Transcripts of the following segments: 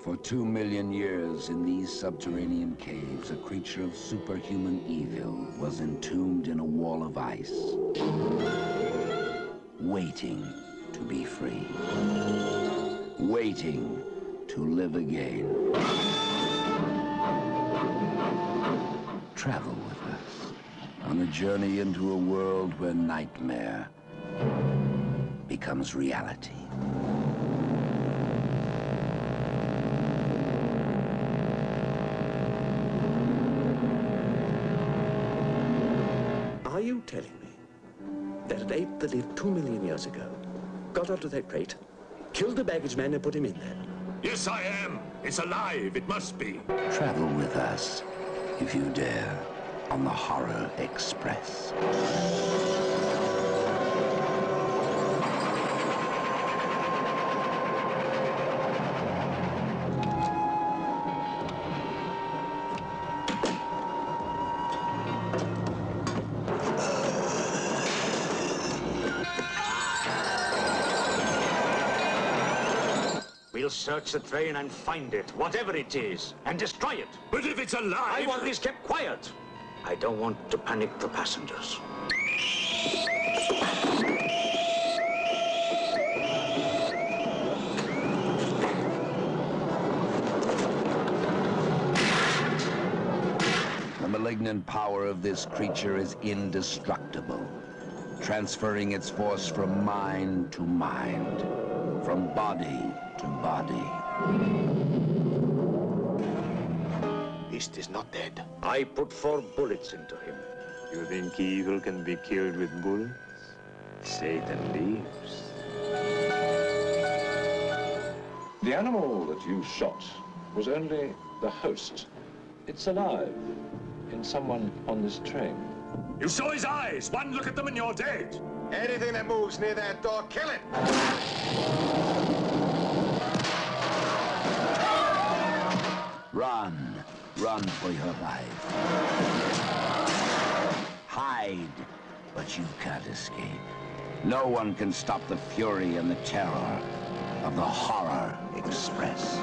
For 2 million years in these subterranean caves, a creature of superhuman evil was entombed in a wall of ice, waiting to be free, waiting to live again. Travel with us on a journey into a world where nightmare becomes reality. Are you telling me that an ape that lived 2 million years ago got onto that crate, killed the baggage man and put him in there? Yes, I am. It's alive. It must be. Travel with us, if you dare, on the Horror Express. We'll search the train and find it, whatever it is, and destroy it. But if it's alive... I want this kept quiet. I don't want to panic the passengers. The malignant power of this creature is indestructible, transferring its force from mind to mind, from body to body. Beast is not dead. I put 4 bullets into him. You think evil can be killed with bullets? Satan lives. The animal that you shot was only the host. It's alive in someone on this train. You saw his eyes. One look at them and you're dead. Anything that moves near that door, kill it! Run. Run for your life. Hide, but you can't escape. No one can stop the fury and the terror of the Horror Express.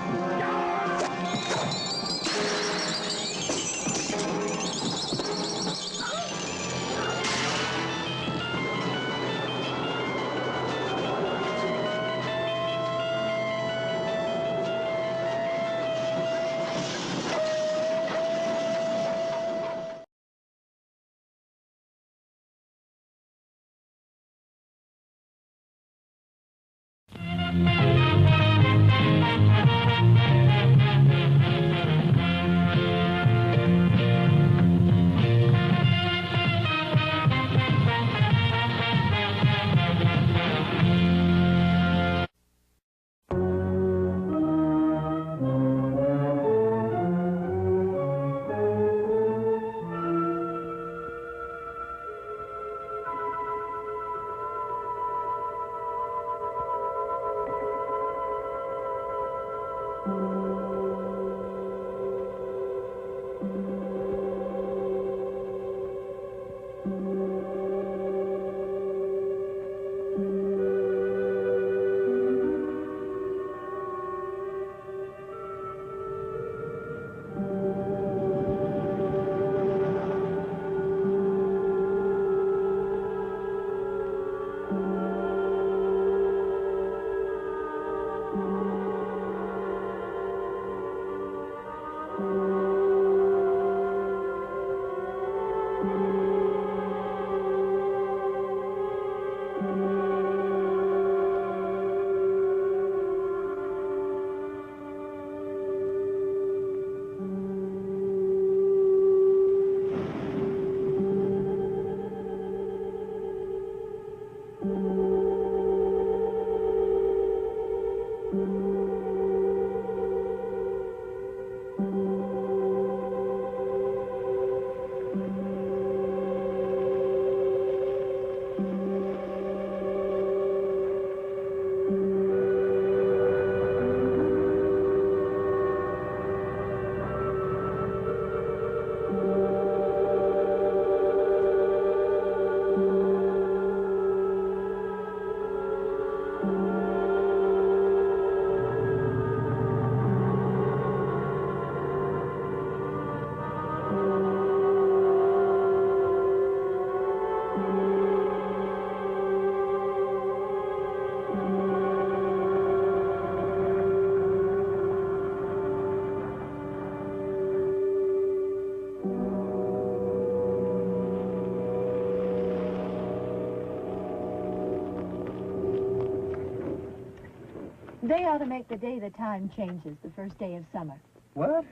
They ought to make the day the time changes, the first day of summer. What?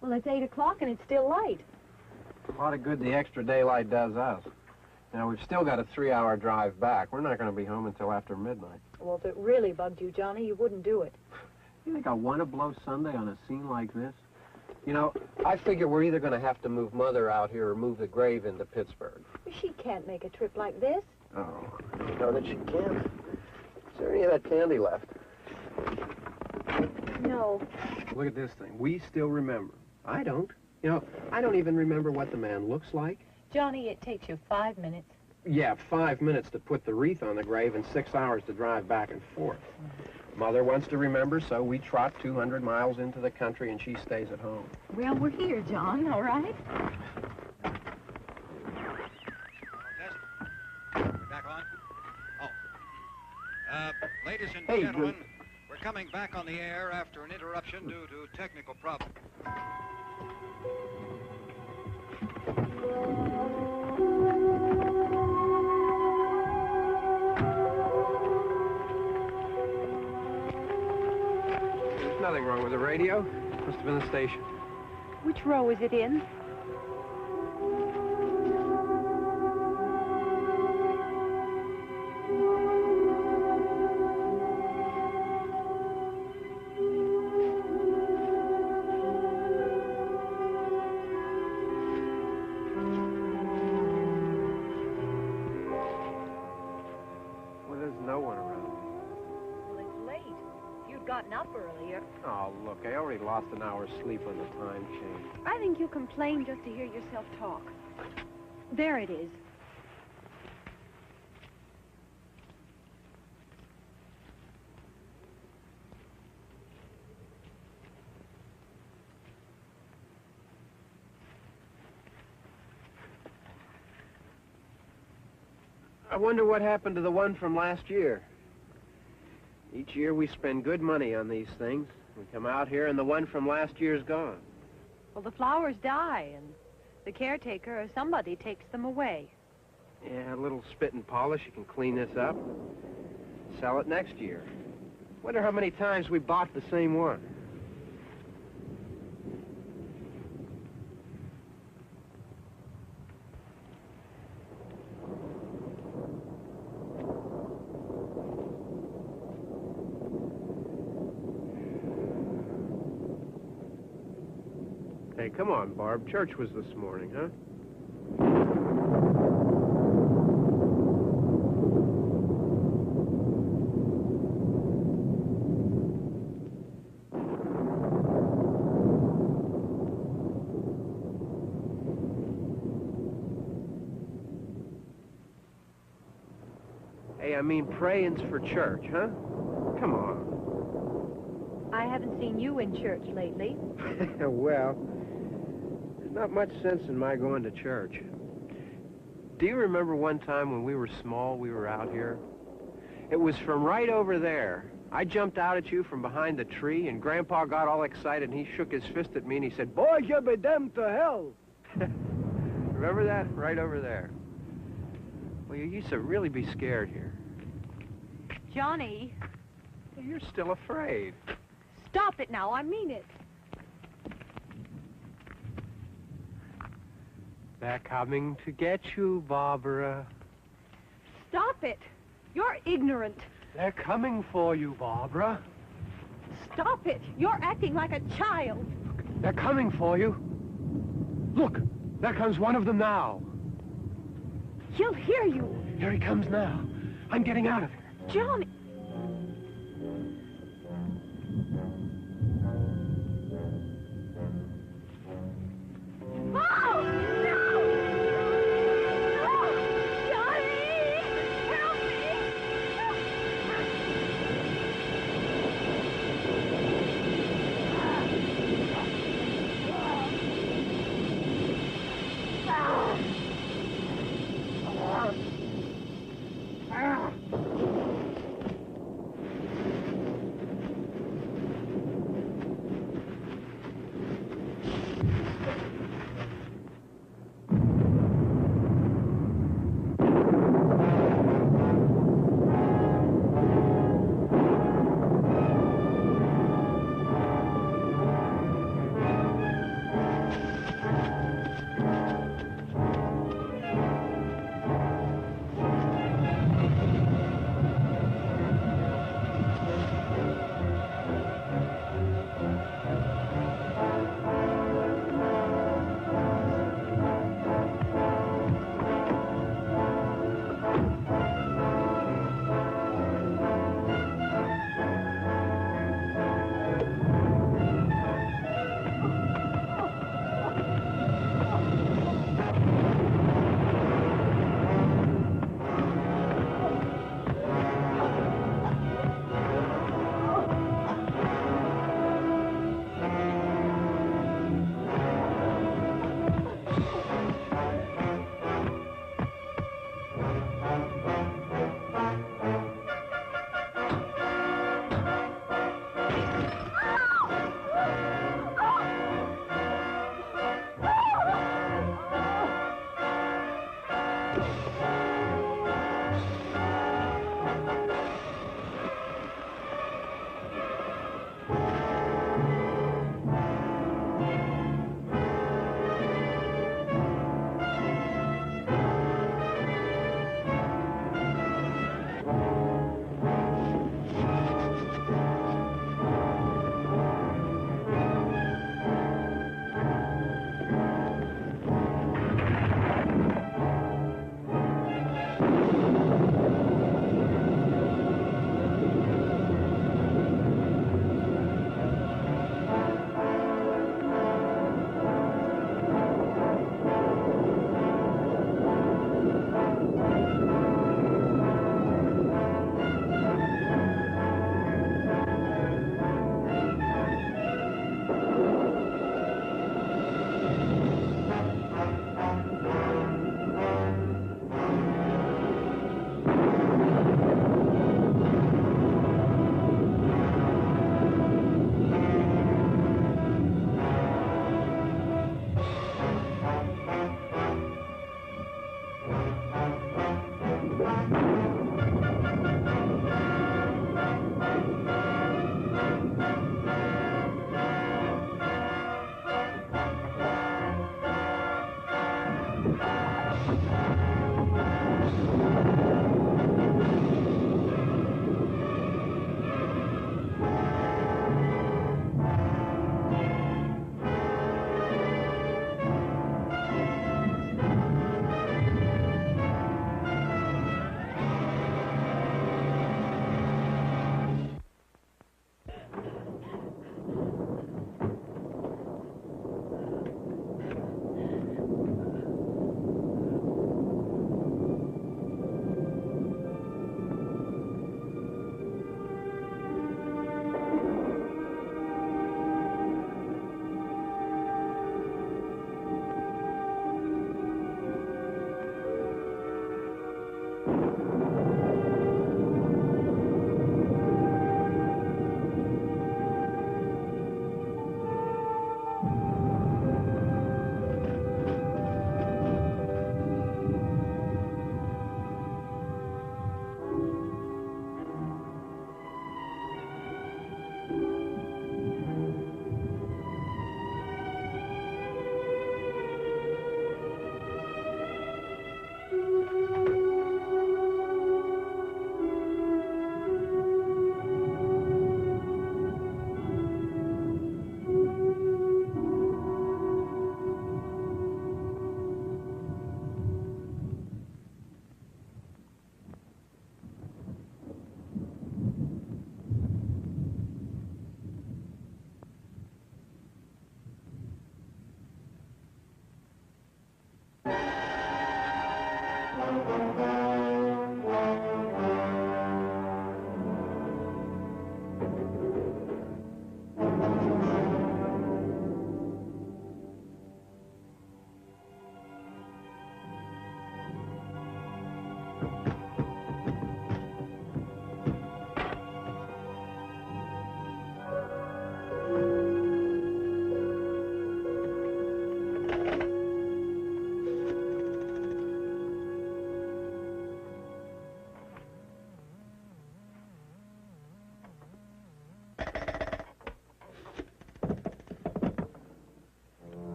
Well, it's 8 o'clock and it's still light. A lot of good the extra daylight does us. Now, we've still got a 3-hour drive back. We're not going to be home until after midnight. Well, if it really bugged you, Johnny, you wouldn't do it. You think I want to blow Sunday on a scene like this? You know, I figure we're either going to have to move Mother out here or move the grave into Pittsburgh. She can't make a trip like this. Oh, I know that she can't. Is there any of that candy left? No. Look at this thing. We still remember. I don't. You know, I don't even remember what the man looks like. Johnny, it takes you 5 minutes. Yeah, 5 minutes to put the wreath on the grave and 6 hours to drive back and forth. Mother wants to remember, so we trot 200 miles into the country and she stays at home. Well, we're here, John, all right? We're back on? Oh. Ladies and gentlemen, we're coming back on the air after an interruption due to technical problems. There's nothing wrong with the radio. Must have been the station. Which row is it in? Well, there's no one around. Well, it's late. If you'd gotten up earlier. Oh, look, I already lost an hour's sleep on the time change. I think you complain just to hear yourself talk. There it is. I wonder what happened to the one from last year. Each year we spend good money on these things. We come out here and the one from last year's gone. Well, the flowers die, and the caretaker or somebody takes them away. Yeah, a little spit and polish, you can clean this up. Sell it next year. Wonder how many times we bought the same one. Hey, come on, Barb. Church was this morning, huh? Hey, I mean praying's for church, huh? Come on. I haven't seen you in church lately. Well, there's not much sense in my going to church. Do you remember one time when we were small, we were out here? It was from right over there. I jumped out at you from behind the tree, and Grandpa got all excited, and he shook his fist at me, and he said, "Boy, you'll be damned to hell." Remember that? Right over there. Well, you used to really be scared here. Johnny. You're still afraid. Stop it now, I mean it. They're coming to get you, Barbara. Stop it. You're ignorant. They're coming for you, Barbara. Stop it. You're acting like a child. They're coming for you. Look, there comes one of them now. He'll hear you. Here he comes now. I'm getting out of here. Johnny. Oh! No! Oh! Johnny! Help me!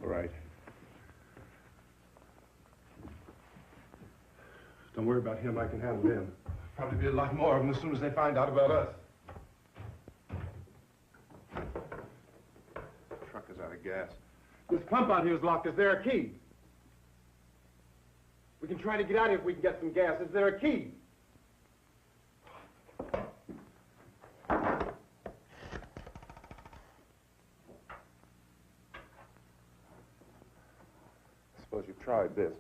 All right. Don't worry about him. I can handle him. Probably be a lot more of them as soon as they find out about us. The truck is out of gas. This pump out here is locked. Is there a key? We can try to get out of here if we can get some gas. Is there a key? I suppose you've tried this.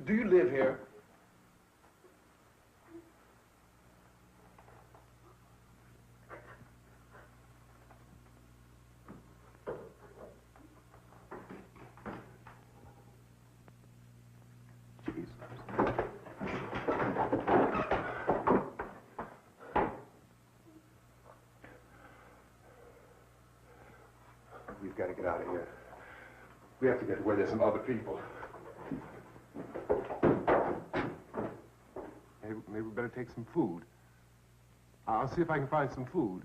Do you live here? Jesus. We've got to get out of here. We have to get where there's some other people. Maybe we better take some food. I'll see if I can find some food.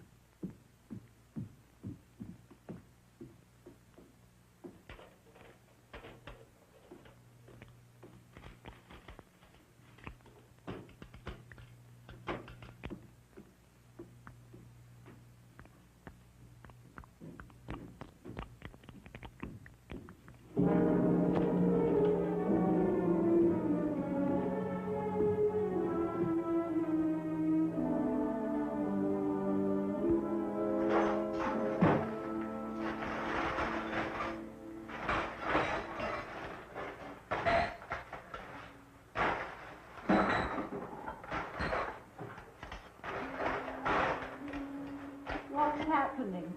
What's happening?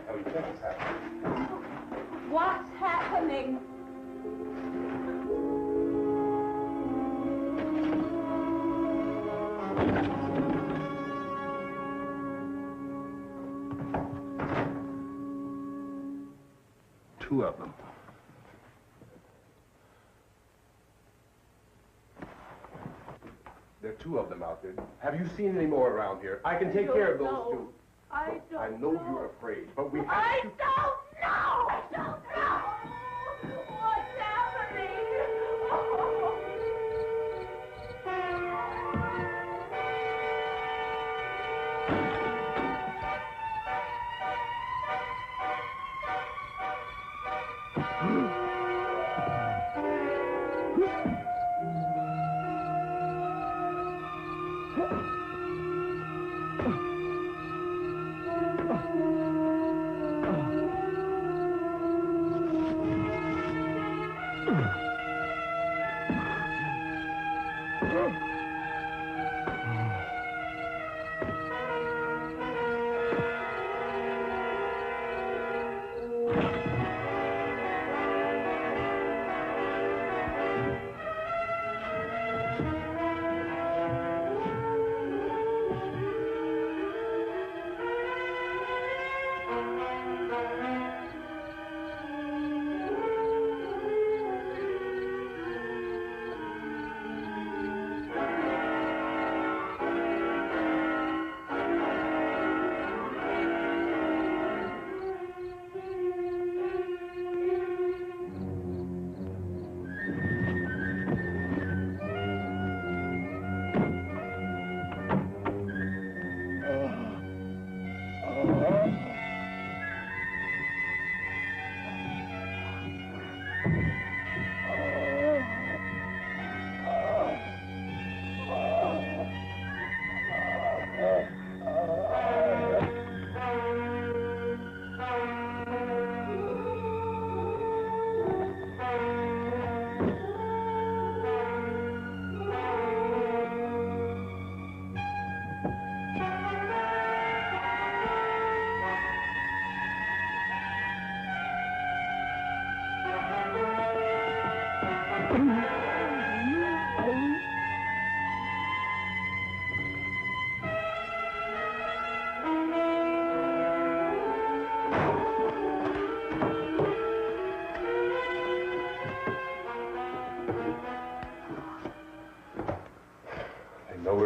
How do you think it's happening? What's happening? Two of them. There are two of them out there. Have you seen any more around here? I can take care of those two. I don't know you're afraid, but we have I to... don't know! I don't know! What's happening?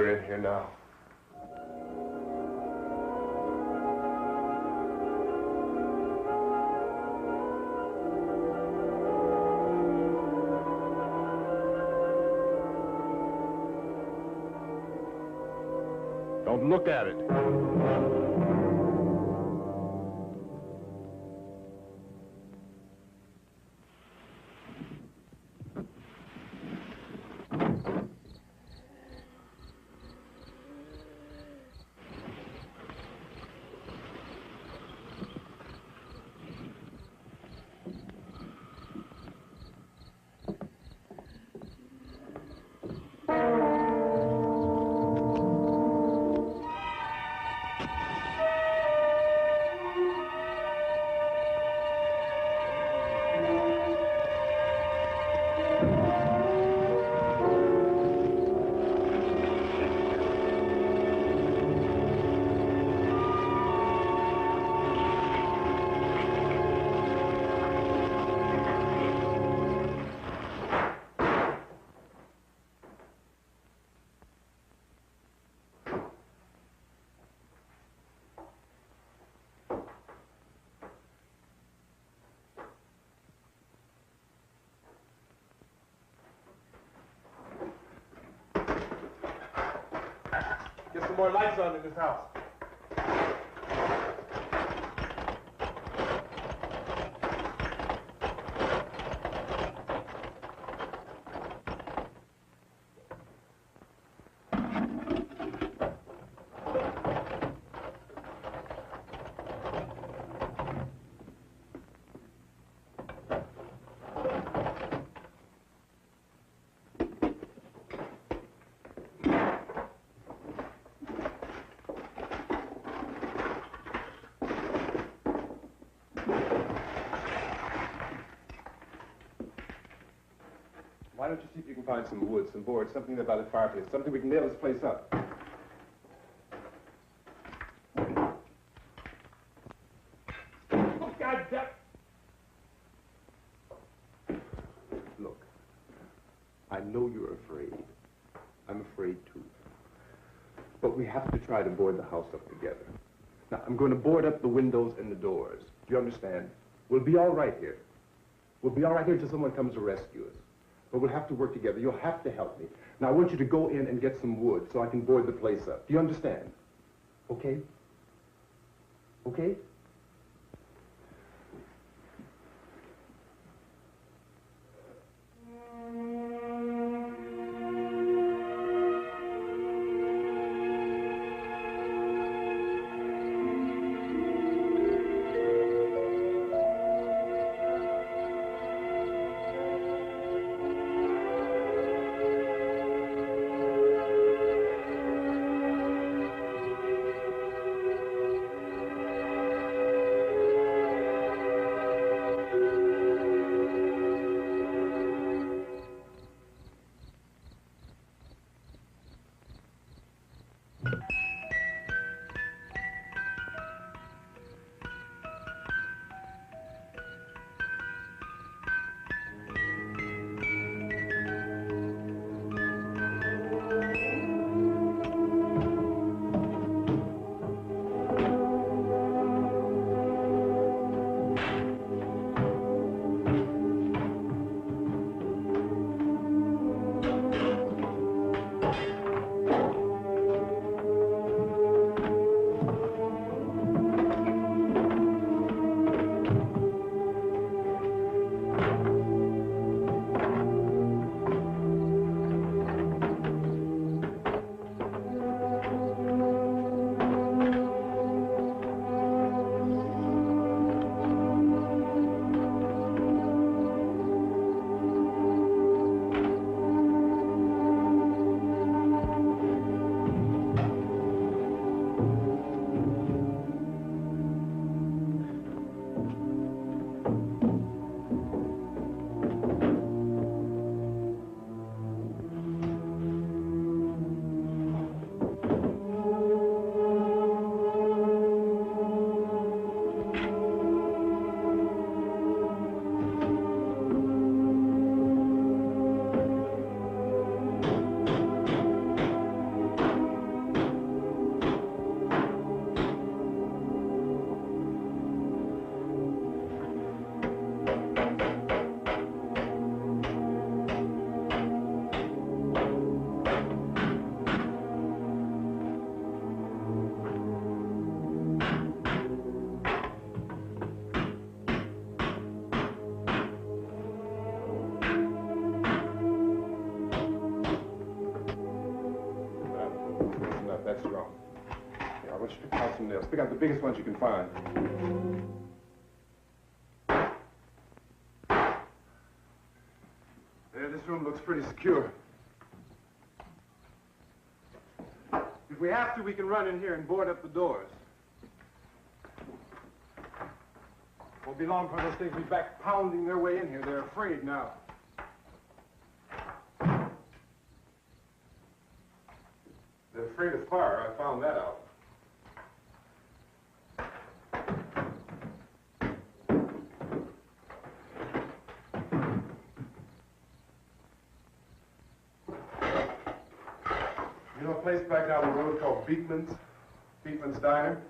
we're in here now. Don't look at it. Get some more lights on in this house. Why don't you see if you can find some wood, some boards, something there by the fireplace, something we can nail this place up. Oh, God damn! Look, I know you're afraid. I'm afraid too. But we have to try to board the house up together. Now, I'm going to board up the windows and the doors. Do you understand? We'll be all right here. We'll be all right here until someone comes to rescue us. But we'll have to work together. You'll have to help me. Now, I want you to go in and get some wood so I can board the place up. Do you understand? Okay? Okay? That's strong. Yeah, I want you to count some nails. Pick out the biggest ones you can find. Yeah, this room looks pretty secure. If we have to, we can run in here and board up the doors. Won't be long for those things to be back pounding their way in here. They're afraid now. They're afraid of fire. I found that out. You know a place back down the road called Beekman's Diner?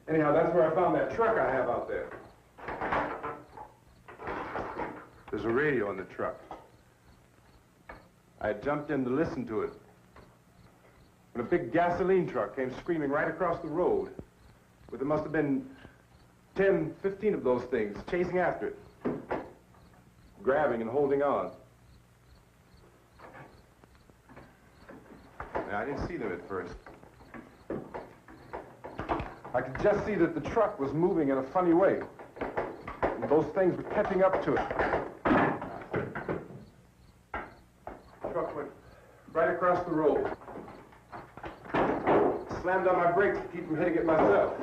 Anyhow, that's where I found that truck I have out there. There's a radio in the truck. I had jumped in to listen to it when a big gasoline truck came screaming right across the road. But there must have been 10, 15 of those things chasing after it, grabbing and holding on. Now, I didn't see them at first. I could just see that the truck was moving in a funny way. And those things were catching up to it. The truck went right across the road. Slammed on my brakes to keep from hitting it myself.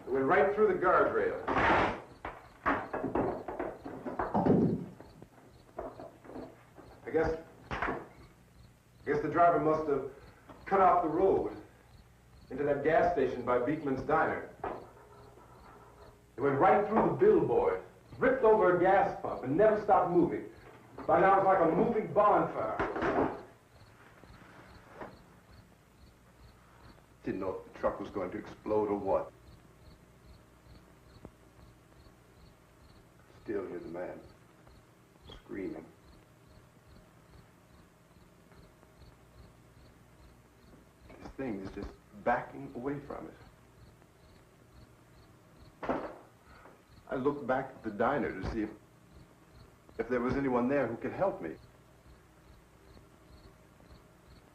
It went right through the guardrail. I guess the driver must have cut off the road into that gas station by Beekman's Diner. It went right through the billboard, ripped over a gas pump, and never stopped moving. By now, it's like a moving bonfire. Didn't know if the truck was going to explode or what. Still hear the man screaming. This thing is just backing away from it. I looked back at the diner to see if there was anyone there who could help me.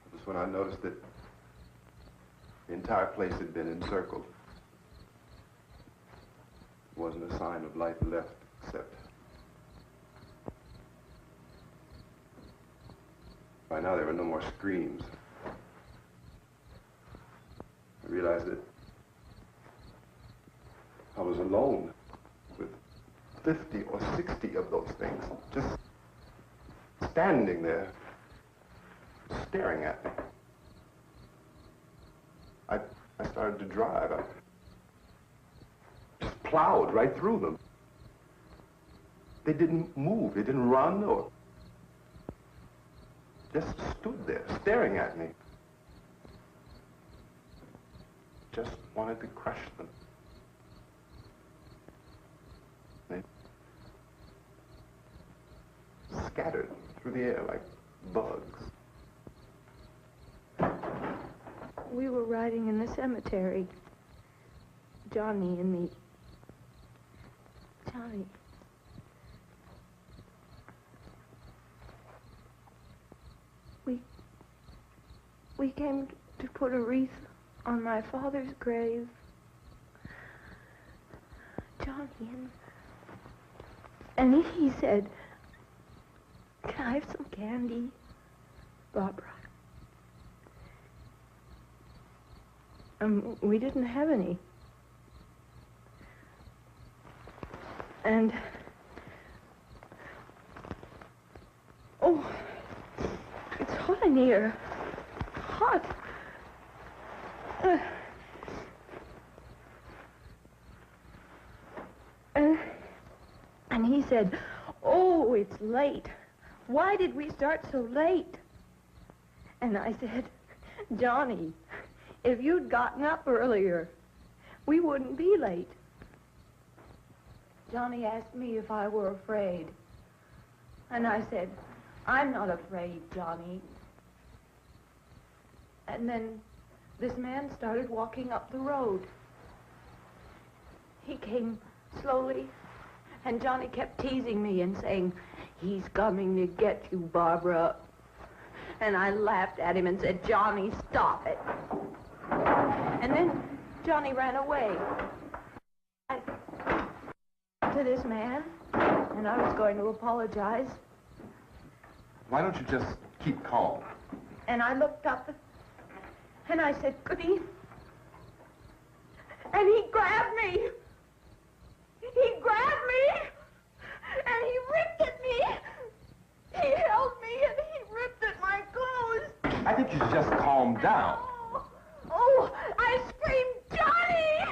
That was when I noticed that the entire place had been encircled. There wasn't a sign of life left except by now there were no more screams. I realized that I was alone with 50 or 60 of those things, just standing there, staring at me. I started to drive. I just plowed right through them. They didn't move. They didn't run or just stood there, staring at me. Just wanted to crush them. They scattered through the air like bugs. We were riding in the cemetery. Johnny and me. Johnny. We came to put a wreath on my father's grave. Johnny, and he said, "Can I have some candy, Barbara?" We didn't have any. And, oh, it's hot in here. Hot. And he said, "Oh, it's late. Why did we start so late?" And I said, "Johnny, if you'd gotten up earlier, we wouldn't be late." Johnny asked me if I were afraid. And I said, "I'm not afraid, Johnny." And then this man started walking up the road. He came slowly And Johnny kept teasing me and saying, "He's coming to get you, Barbara." And I laughed at him and said, "Johnny, stop it." And then Johnny ran away. To this man, and I was going to apologize. Why don't you just keep calm? And I looked up, and I said, "Goody." And he grabbed me. He grabbed me, and he ripped at me. He held me, and he ripped at my clothes. I think you should just calm down. Oh, I screamed, "Johnny!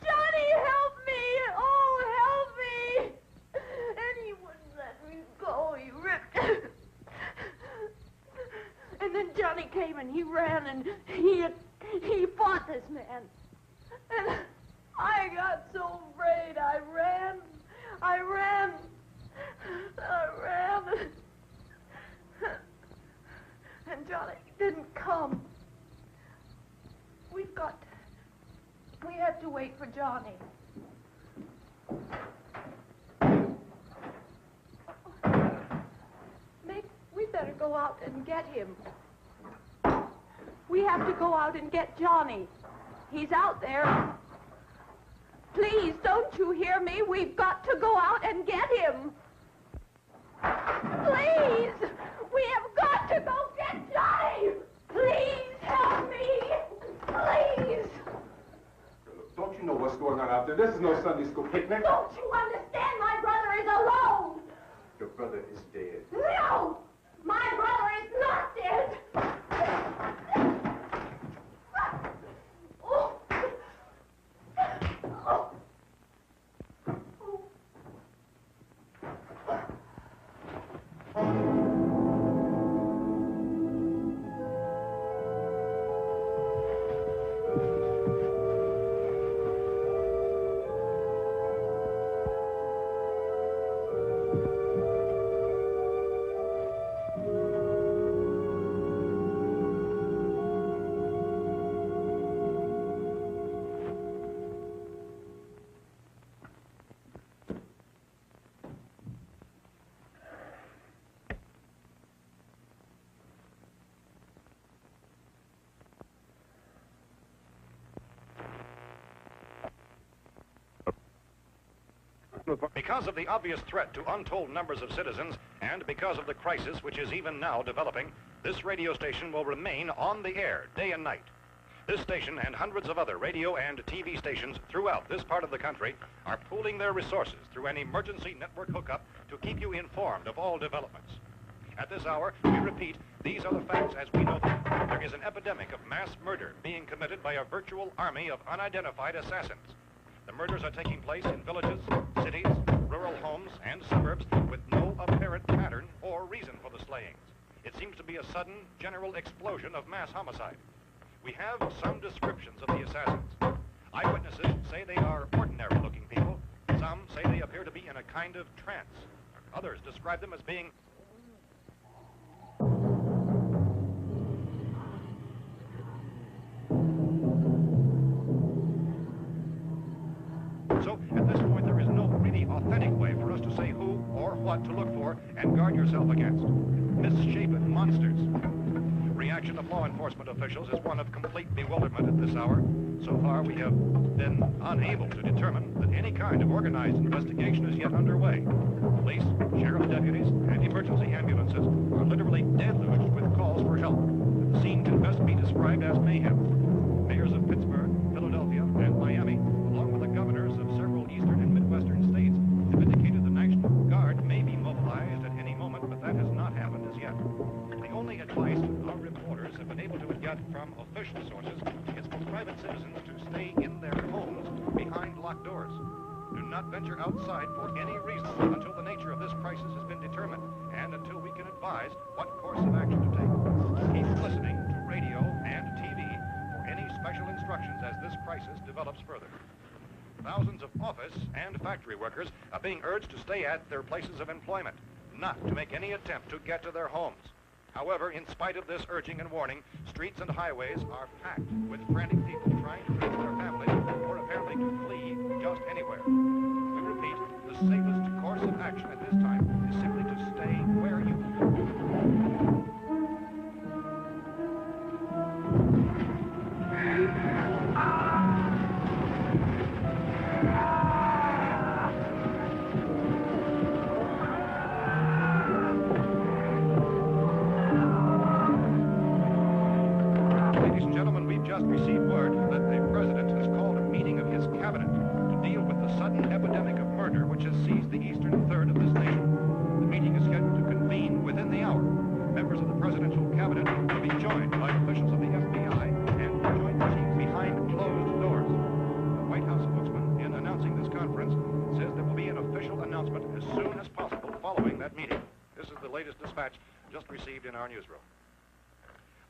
Johnny, help me! Oh, help me!" And he wouldn't let me go. He ripped. And then Johnny came and he ran and he fought this man. And I got so afraid. I ran. And Johnny didn't come. We have to wait for Johnny. We better go out and get him. We have to go out and get Johnny. He's out there. Please, don't you hear me? We've got to go out and get him. Please! We have got to go get Johnny! Please help me! Please! Don't you know what's going on out there? This is no Sunday school picnic. Don't you understand? My brother is alone! Your brother is dead. No! My brother is not dead! Oh. Oh. Because of the obvious threat to untold numbers of citizens, and because of the crisis which is even now developing, this radio station will remain on the air day and night. This station and hundreds of other radio and TV stations throughout this part of the country are pooling their resources through an emergency network hookup to keep you informed of all developments. At this hour, we repeat, these are the facts as we know them. There is an epidemic of mass murder being committed by a virtual army of unidentified assassins. The murders are taking place in villages, cities, rural homes, and suburbs with no apparent pattern or reason for the slayings. It seems to be a sudden, general explosion of mass homicide. We have some descriptions of the assassins. Eyewitnesses say they are ordinary-looking people. Some say they appear to be in a kind of trance. Others describe them as being So, at this point, there is no really authentic way for us to say who or what to look for and guard yourself against. Misshapen monsters. Reaction of law enforcement officials is one of complete bewilderment at this hour. So far, we have been unable to determine that any kind of organized investigation is yet underway. Police, sheriff deputies, and emergency ambulances are literally deluged with calls for help. The scene can best be described as mayhem. Mayors of Pittsburgh, Philadelphia, and Miami, along with the governors of several eastern and midwestern states, have indicated the National Guard may be mobilized at any moment, but that has not happened as yet. The only advice our reporters have been able to get from official sources is for private citizens to stay in their homes behind locked doors. Do not venture outside for any reason until the nature of this crisis has been determined and until we can advise what course of action to take. Keep listening to radio and TV for any special instructions as this crisis develops further. Thousands of office and factory workers are being urged to stay at their places of employment, not to make any attempt to get to their homes. However, in spite of this urging and warning, streets and highways are packed with frantic people trying to reach their families or apparently to flee just anywhere. We repeat, the safest course course of action at this time is simply to stay where you Ladies and gentlemen, we've just received word that the President has called a meeting of his cabinet to deal with the sudden epidemic of murder which has seized the eastern third of this nation. The meeting is scheduled to convene within the hour. Members of the presidential cabinet will be joined by officials of the FBI and joint teams behind closed doors. The White House spokesman, in announcing this conference, says there will be an official announcement as soon as possible following that meeting. This is the latest dispatch just received in our newsroom.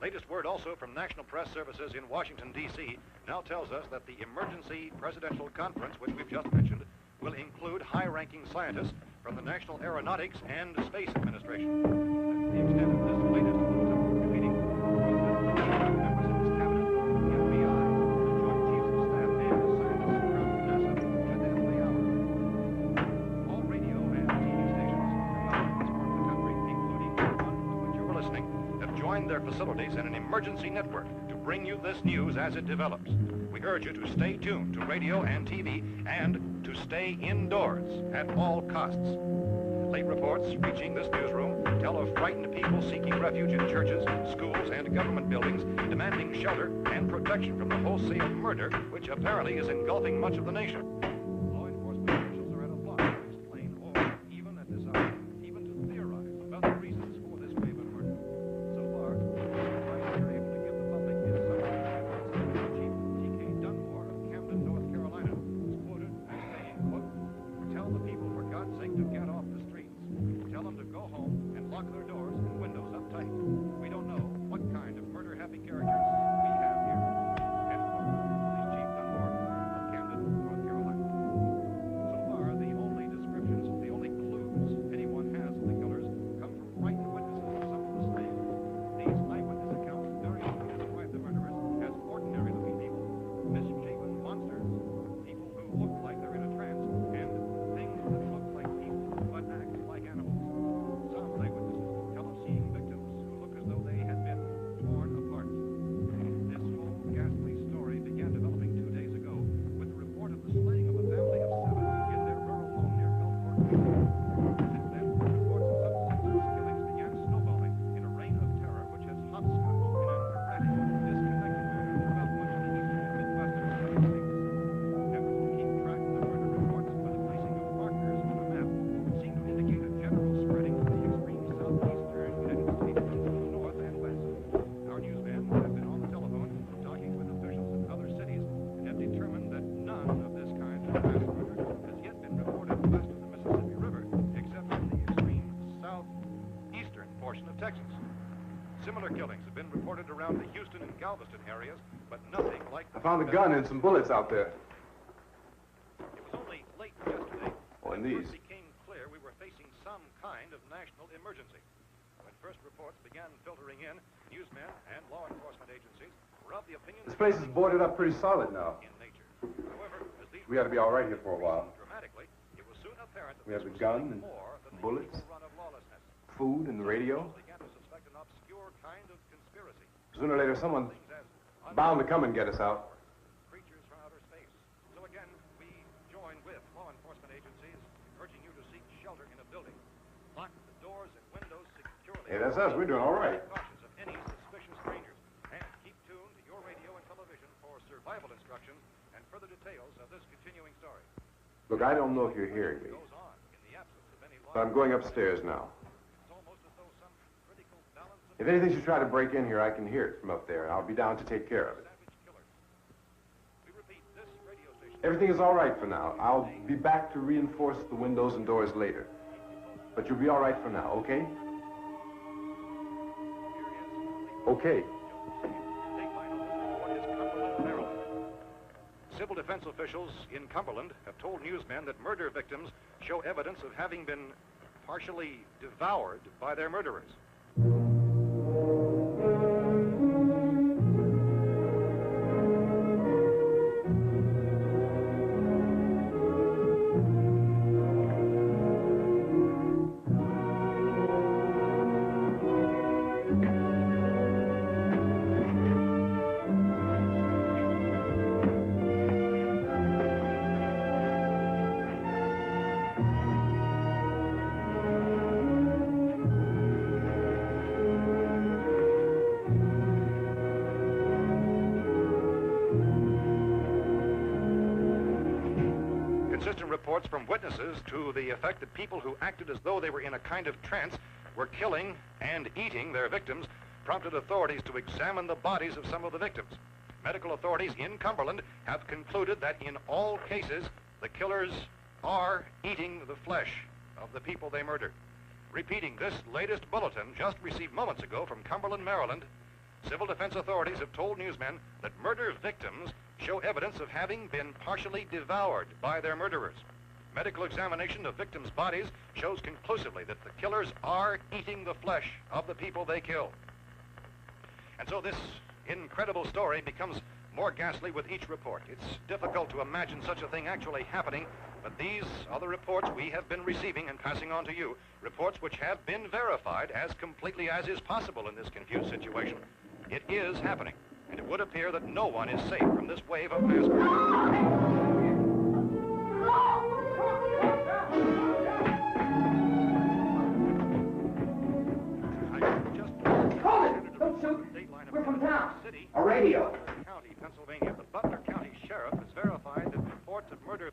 Latest word also from National Press Services in Washington, D.C. now tells us that the emergency presidential conference, which we've just mentioned, will include high-ranking scientists from the National Aeronautics and Space Administration. That's the extent of this latest bulletin meeting. Members of his cabinet, the FBI, the Joint Chiefs of Staff, and the scientists from NASA within the hour. All radio and TV stations throughout this part of the country, including the one to which you were listening, have joined their facilities in an emergency network to bring you this news as it develops. We urge you to stay tuned to radio and TV and to stay indoors at all costs. Late reports reaching this newsroom tell of frightened people seeking refuge in churches, schools, and government buildings, demanding shelter and protection from the wholesale murder which apparently is engulfing much of the nation. Law enforcement officials are at a loss to explain or, even at this hour, even to theorize about the reasons for this wave of murder. So far, the advice we're able to give the public is summary. Chief T.K. Dunmore of Camden, North Carolina, was quoted as saying, quote, "Tell the people, for God's sake, to get off the streets. Tell them to go home and lock their doors and windows up tight. We don't know what kind of murder-happy characters we have here." End quote. This Chief Dunmore of Camden, North Carolina. So far, the only descriptions, the only clues anyone has of the killers come from frightened witnesses of some of the slain. These eyewitness accounts very often describe the murderers as ordinary-looking people, misshapen monsters, people who look like they're in a trance, and things that look like people but act like animals. Some eyewitnesses tell of seeing victims who look as though they had been torn apart. This whole ghastly story began developing 2 days ago with the report of the slaying of a family of 7 in their rural home near Gulfport, Virginia. Since then, reports of subsequent killings began snowballing in a reign of terror which has hopscotched in an erratic, disconnected manner throughout much of the eastern and midwestern United States. Efforts to keep track of the murder reports by the placing of markers on a map seem to indicate a general spreading to the extreme southeastern United States into the north and west. Our newsmen have been on the telephone talking with officials in other cities and have determined that none of this kind of mass murder has yet been reported west of the Mississippi River, except in the extreme southeastern portion of Texas. Similar killings have been reported around the Houston and Galveston areas, but nothing like I found a gun and some bullets out there. It was only late yesterday Oh, and when it these. first became clear we were facing some kind of national emergency. When first reports began filtering in, newsmen and law enforcement agencies were of the opinion This place is boarded up pretty solid now. in nature. However, as these We ought to be all right here for a while. dramatically, it was soon apparent that We have this the was gun something and more than the bullets. usual run of lawlessness. Food and the radio. Officials began to suspect an obscure kind of conspiracy. Sooner or later, someone's Things as bound to come and get us out. creatures from outer space. So again, we join with law enforcement agencies, urging you to seek shelter in a building. Lock the doors and windows securely. Hey, that's us. We're doing all right. Cautious of any suspicious strangers. And keep tuned to your radio and television for survival instructions and further details of this continuing story. Look, I don't know if you're hearing me, Goes on in the absence of any law. but I'm going upstairs now. It's almost as though some critical balance of If anything should try to break in here, I can hear it from up there, and I'll be down to take care of it. savage killers. We repeat, this radio station. Everything is all right for now. I'll be back to reinforce the windows and doors later. But you'll be all right for now, okay? Okay. Civil defense officials in Cumberland have told newsmen that murder victims show evidence of having been partially devoured by their murderers. reports from witnesses to the effect that people who acted as though they were in a kind of trance were killing and eating their victims prompted authorities to examine the bodies of some of the victims. Medical authorities in Cumberland have concluded that in all cases, the killers are eating the flesh of the people they murdered. Repeating this latest bulletin just received moments ago from Cumberland, Maryland, civil defense authorities have told newsmen that murder victims show evidence of having been partially devoured by their murderers. Medical examination of victims' bodies shows conclusively that the killers are eating the flesh of the people they killed. And so this incredible story becomes more ghastly with each report. It's difficult to imagine such a thing actually happening, but these are the reports we have been receiving and passing on to you, reports which have been verified as completely as is possible in this confused situation. It is happening, and it would appear that no one is safe from this wave of mass murder. Don't shoot! We're from town. A radio. County, Pennsylvania. The Butler County Sheriff has verified that reports of murder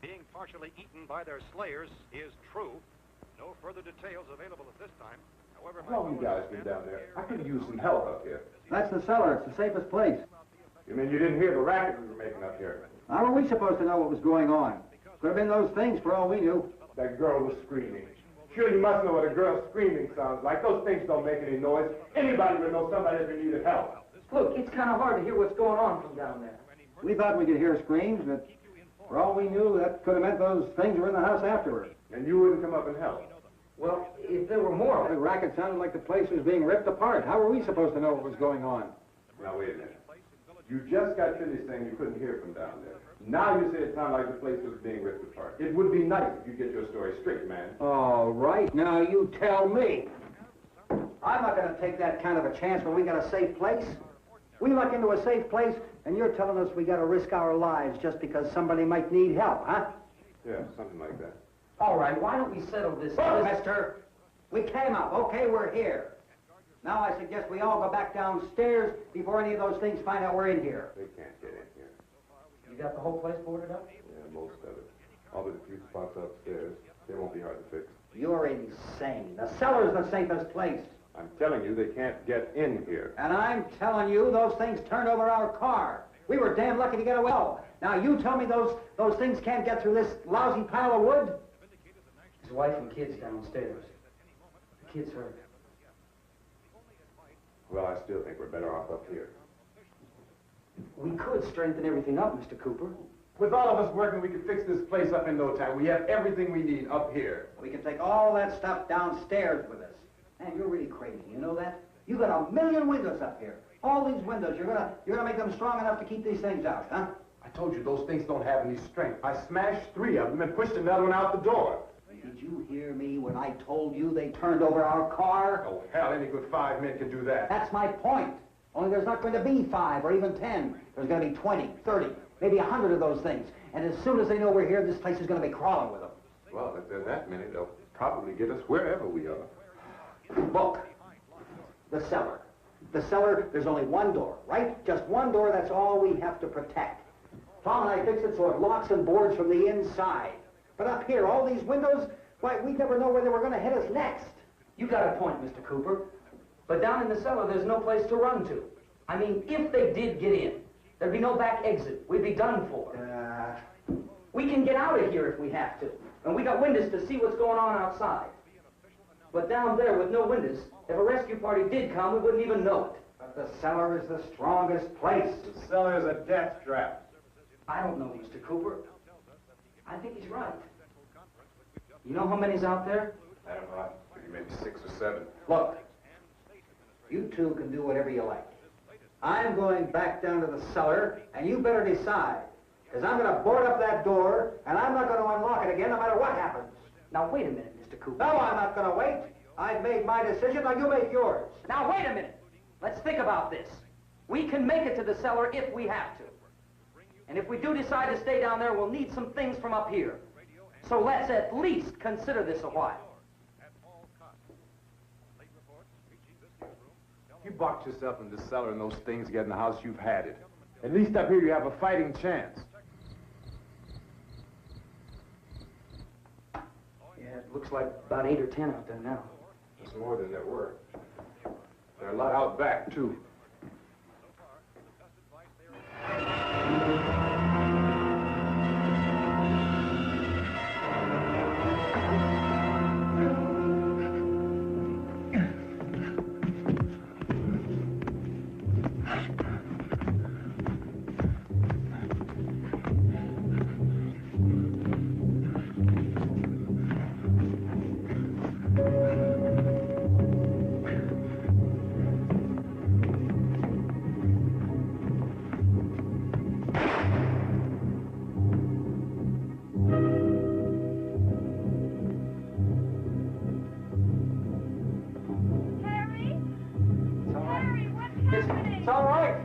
being partially eaten by their slayers is true. No further details available at this time. However, How long you guys been down there? I could use some help up here. That's the cellar. It's the safest place. You mean you didn't hear the racket we were making up here? How were we supposed to know what was going on? Could have been those things for all we knew. That girl was screaming. Sure, you must know what a girl screaming sounds like. Those things don't make any noise. Anybody would know somebody ever needed help. Look, it's kind of hard to hear what's going on from down there. We thought we could hear screams, but for all we knew, that could have meant those things were in the house afterward. And you wouldn't come up and help? Well, if there were more. The racket sounded like the place was being ripped apart. How were we supposed to know what was going on? Now, wait a minute. You just got finished saying you couldn't hear from down there. Now you say it sounded like the place was being ripped apart. It would be nice if you get your story straight, man. All right, now you tell me. I'm not going to take that kind of a chance when we got a safe place. We luck into a safe place, and you're telling us we got to risk our lives just because somebody might need help, huh? Yeah, something like that. All right, why don't we settle this? Look, mister, we came up. Okay, we're here. Now I suggest we all go back downstairs before any of those things find out we're in here. They can't get in here. You got the whole place boarded up? Yeah, most of it. All but a few spots upstairs. They won't be hard to fix. You're insane. The cellar's the safest place. I'm telling you, they can't get in here. And I'm telling you, those things turned over our car. We were damn lucky to get away. Now you tell me those things can't get through this lousy pile of wood? His wife and kids downstairs. The kids hurt. Well, I still think we're better off up here. We could strengthen everything up, Mr. Cooper. With all of us working, we could fix this place up in no time. We have everything we need up here. We can take all that stuff downstairs with us. Man, you're really crazy, you know that? You got 1,000,000 windows up here. All these windows, you're gonna make them strong enough to keep these things out, huh? I told you, those things don't have any strength. I smashed 3 of them and pushed another one out the door. Did you hear me when I told you they turned over our car? Oh, hell, any good 5 men can do that. That's my point. Only there's not going to be 5 or even 10. There's going to be 20, 30, maybe 100 of those things. And as soon as they know we're here, this place is going to be crawling with them. Well, if there's that many, they'll probably get us wherever we are. Look, the cellar. The cellar, there's only one door, right? Just one door, that's all we have to protect. Tom and I fixed it so it locks and boards from the inside. But up here, all these windows, why, we never know where they were going to hit us next. You got a point, Mr. Cooper. But down in the cellar, there's no place to run to. I mean, if they did get in, there'd be no back exit. We'd be done for. We can get out of here if we have to. And we got windows to see what's going on outside. But down there with no windows, if a rescue party did come, we wouldn't even know it. But the cellar is the strongest place. The cellar is a death trap. I don't know, Mr. Cooper. I think he's right. You know how many's out there? I don't know. Maybe 6 or 7. Look, you two can do whatever you like. I'm going back down to the cellar, and you better decide. Because I'm going to board up that door, and I'm not going to unlock it again no matter what happens. Now, wait a minute, Mr. Cooper. No, I'm not going to wait. I've made my decision, now you make yours. Now, wait a minute. Let's think about this. We can make it to the cellar if we have to. And if we do decide to stay down there, we'll need some things from up here. So let's at least consider this a while. You box yourself in the cellar and those things get in the house, you've had it. At least up here you have a fighting chance. Looks like about 8 or 10 out there now. There's more than there were. There are a lot out back, too. It's all right.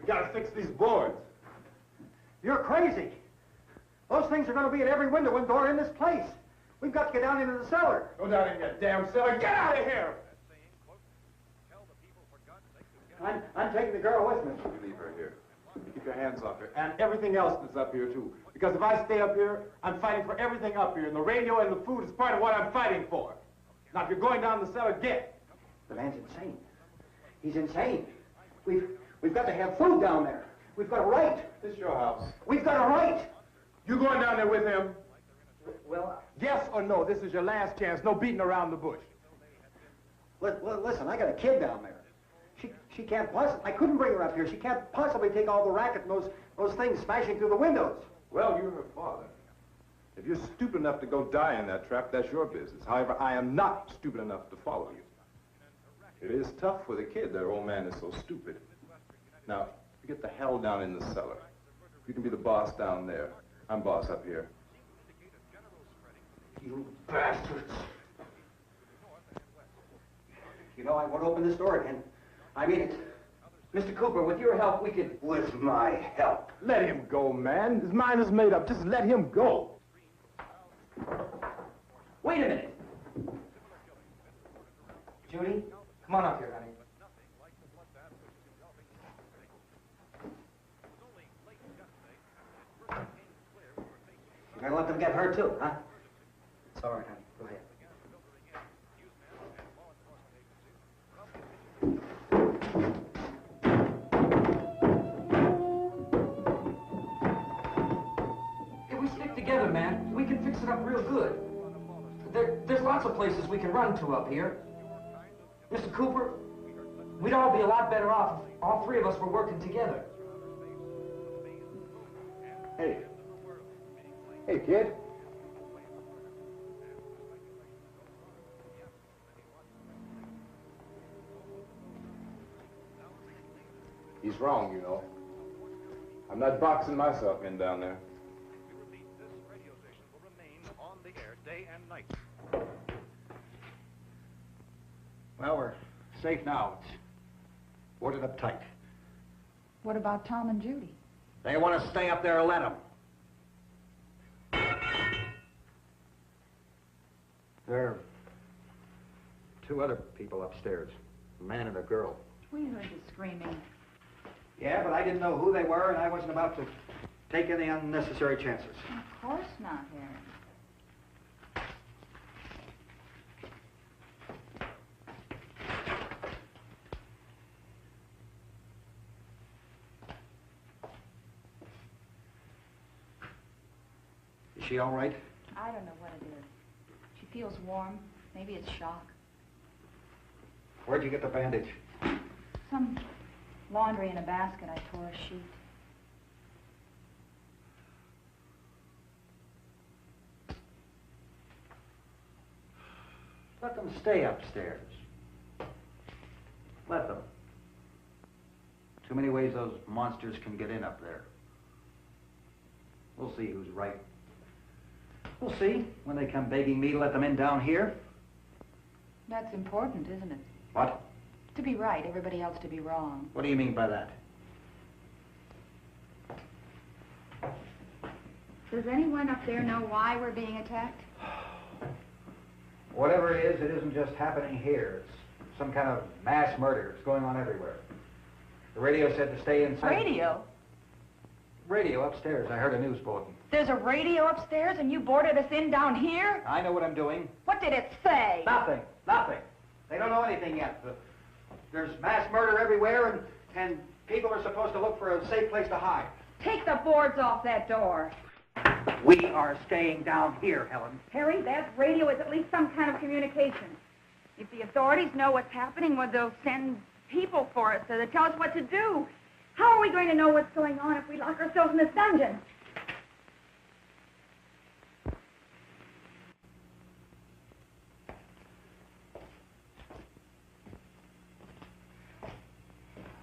We gotta fix these boards. You're crazy. Those things are going to be at every window and door in this place. We've got to get down into the cellar. Go down in your damn cellar. Get out of here! I'm taking the girl with me. You leave her here. Keep your hands off her. And everything else that's up here, too. Because if I stay up here, I'm fighting for everything up here. And the radio and the food is part of what I'm fighting for. Now, if you're going down the cellar, get. The man's insane. He's insane. We've got to have food down there. We've got a right. This is your house. We've got a right. You going down there with him? Well, yes or no? This is your last chance. No beating around the bush. Listen, I got a kid down there. She can't possibly, I couldn't bring her up here. She can't possibly take all the racket and those things smashing through the windows. Well, you're her father. If you're stupid enough to go die in that trap, that's your business. However, I am not stupid enough to follow you. It is tough for the kid. That old man is so stupid. Now, you get the hell down in the cellar. You can be the boss down there. I'm boss up here. You bastards. You know, I won't open this door again. I mean it. Mr. Cooper, with your help, we could... With my help? Let him go, man. His mind is made up. Just let him go. Wait a minute. Judy, come on up here, honey. You're gonna let them get hurt too, huh? It's all right, honey. Go ahead. If we stick together, man, we can fix it up real good. There's lots of places we can run to up here. Mr. Cooper, we'd all be a lot better off if all three of us were working together. Hey. Hey, kid. He's wrong, you know. I'm not boxing myself in down there. This radio station will remain on the air day and night. Well, we're safe now. It's boarded up tight. What about Tom and Judy? They want to stay up there, let them. There are two other people upstairs, a man and a girl. We heard you screaming. Yeah, but I didn't know who they were, and I wasn't about to take any unnecessary chances. Of course not, Harry. Is she all right? I don't know what it is. She feels warm. Maybe it's shock. Where'd you get the bandage? Some laundry in a basket. I tore a sheet. Let them stay upstairs. Let them. Too many ways those monsters can get in up there. We'll see who's right. We'll see when they come begging me to let them in down here. That's important, isn't it? What? To be right, everybody else to be wrong. What do you mean by that? Does anyone up there know why we're being attacked? Whatever it isn't just happening here. It's some kind of mass murder. It's going on everywhere. The radio said to stay inside. Radio? Radio upstairs. I heard a news bulletin. There's a radio upstairs and you boarded us in down here? I know what I'm doing. What did it say? Nothing. Nothing. They don't know anything yet. There's mass murder everywhere, and people are supposed to look for a safe place to hide. Take the boards off that door. We are staying down here, Helen. Harry, that radio is at least some kind of communication. If the authorities know what's happening, well, they'll send people for us so they tell us what to do. How are we going to know what's going on if we lock ourselves in this dungeon?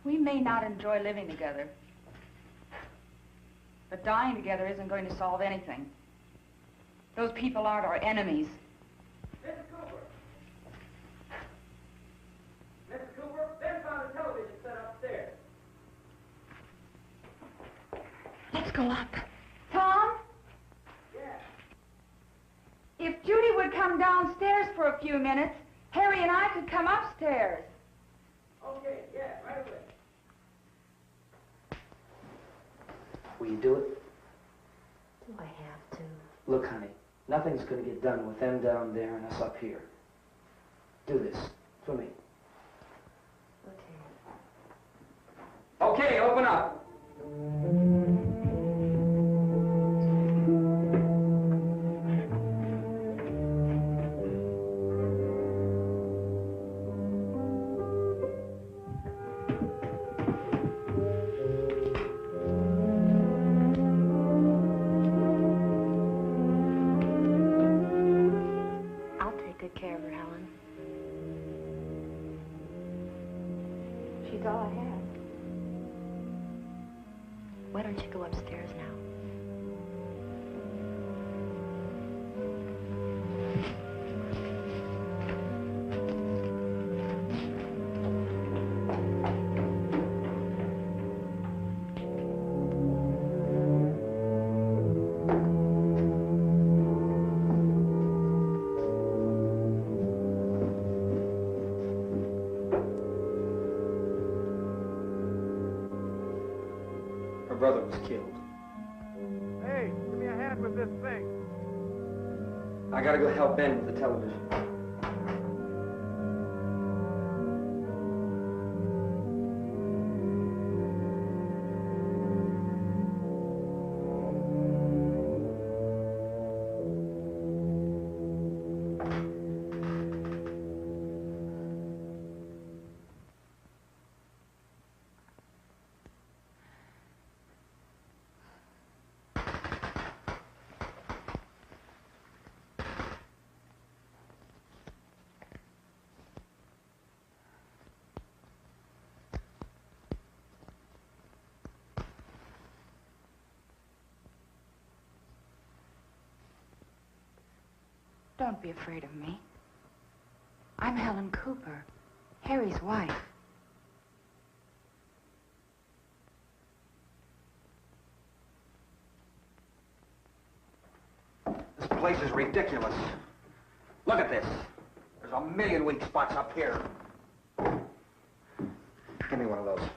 We may not enjoy living together, but dying together isn't going to solve anything. Those people aren't our enemies. Mrs. Cooper! Mrs. Cooper, Ben found a television set upstairs. Let's go up. Tom? Yeah. If Judy would come downstairs for a few minutes, Harry and I could come upstairs. Okay, yeah, right away. Will you do it? Do I have to? Look, honey, nothing's going to get done with them down there and us up here. Do this for me. Okay. Okay, open up. I'll take good care of her, Helen. She's all I have. Why don't you go upstairs now? Her brother was killed. Hey, give me a hand with this thing. I gotta go help Ben with the television. Don't be afraid of me. I'm Helen Cooper, Harry's wife. This place is ridiculous. Look at this. There's a million weak spots up here. Give me one of those.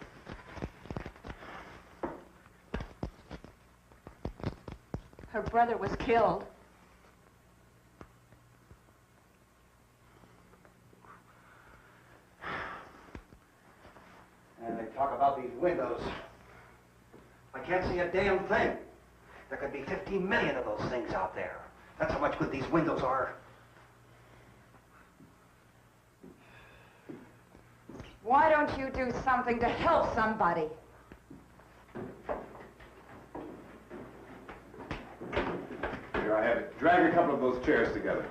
Her brother was killed. And they talk about these windows. I can't see a damn thing. There could be 15 million of those things out there. That's how much good these windows are. Why don't you do something to help somebody? Here, I have it. Drag a couple of those chairs together.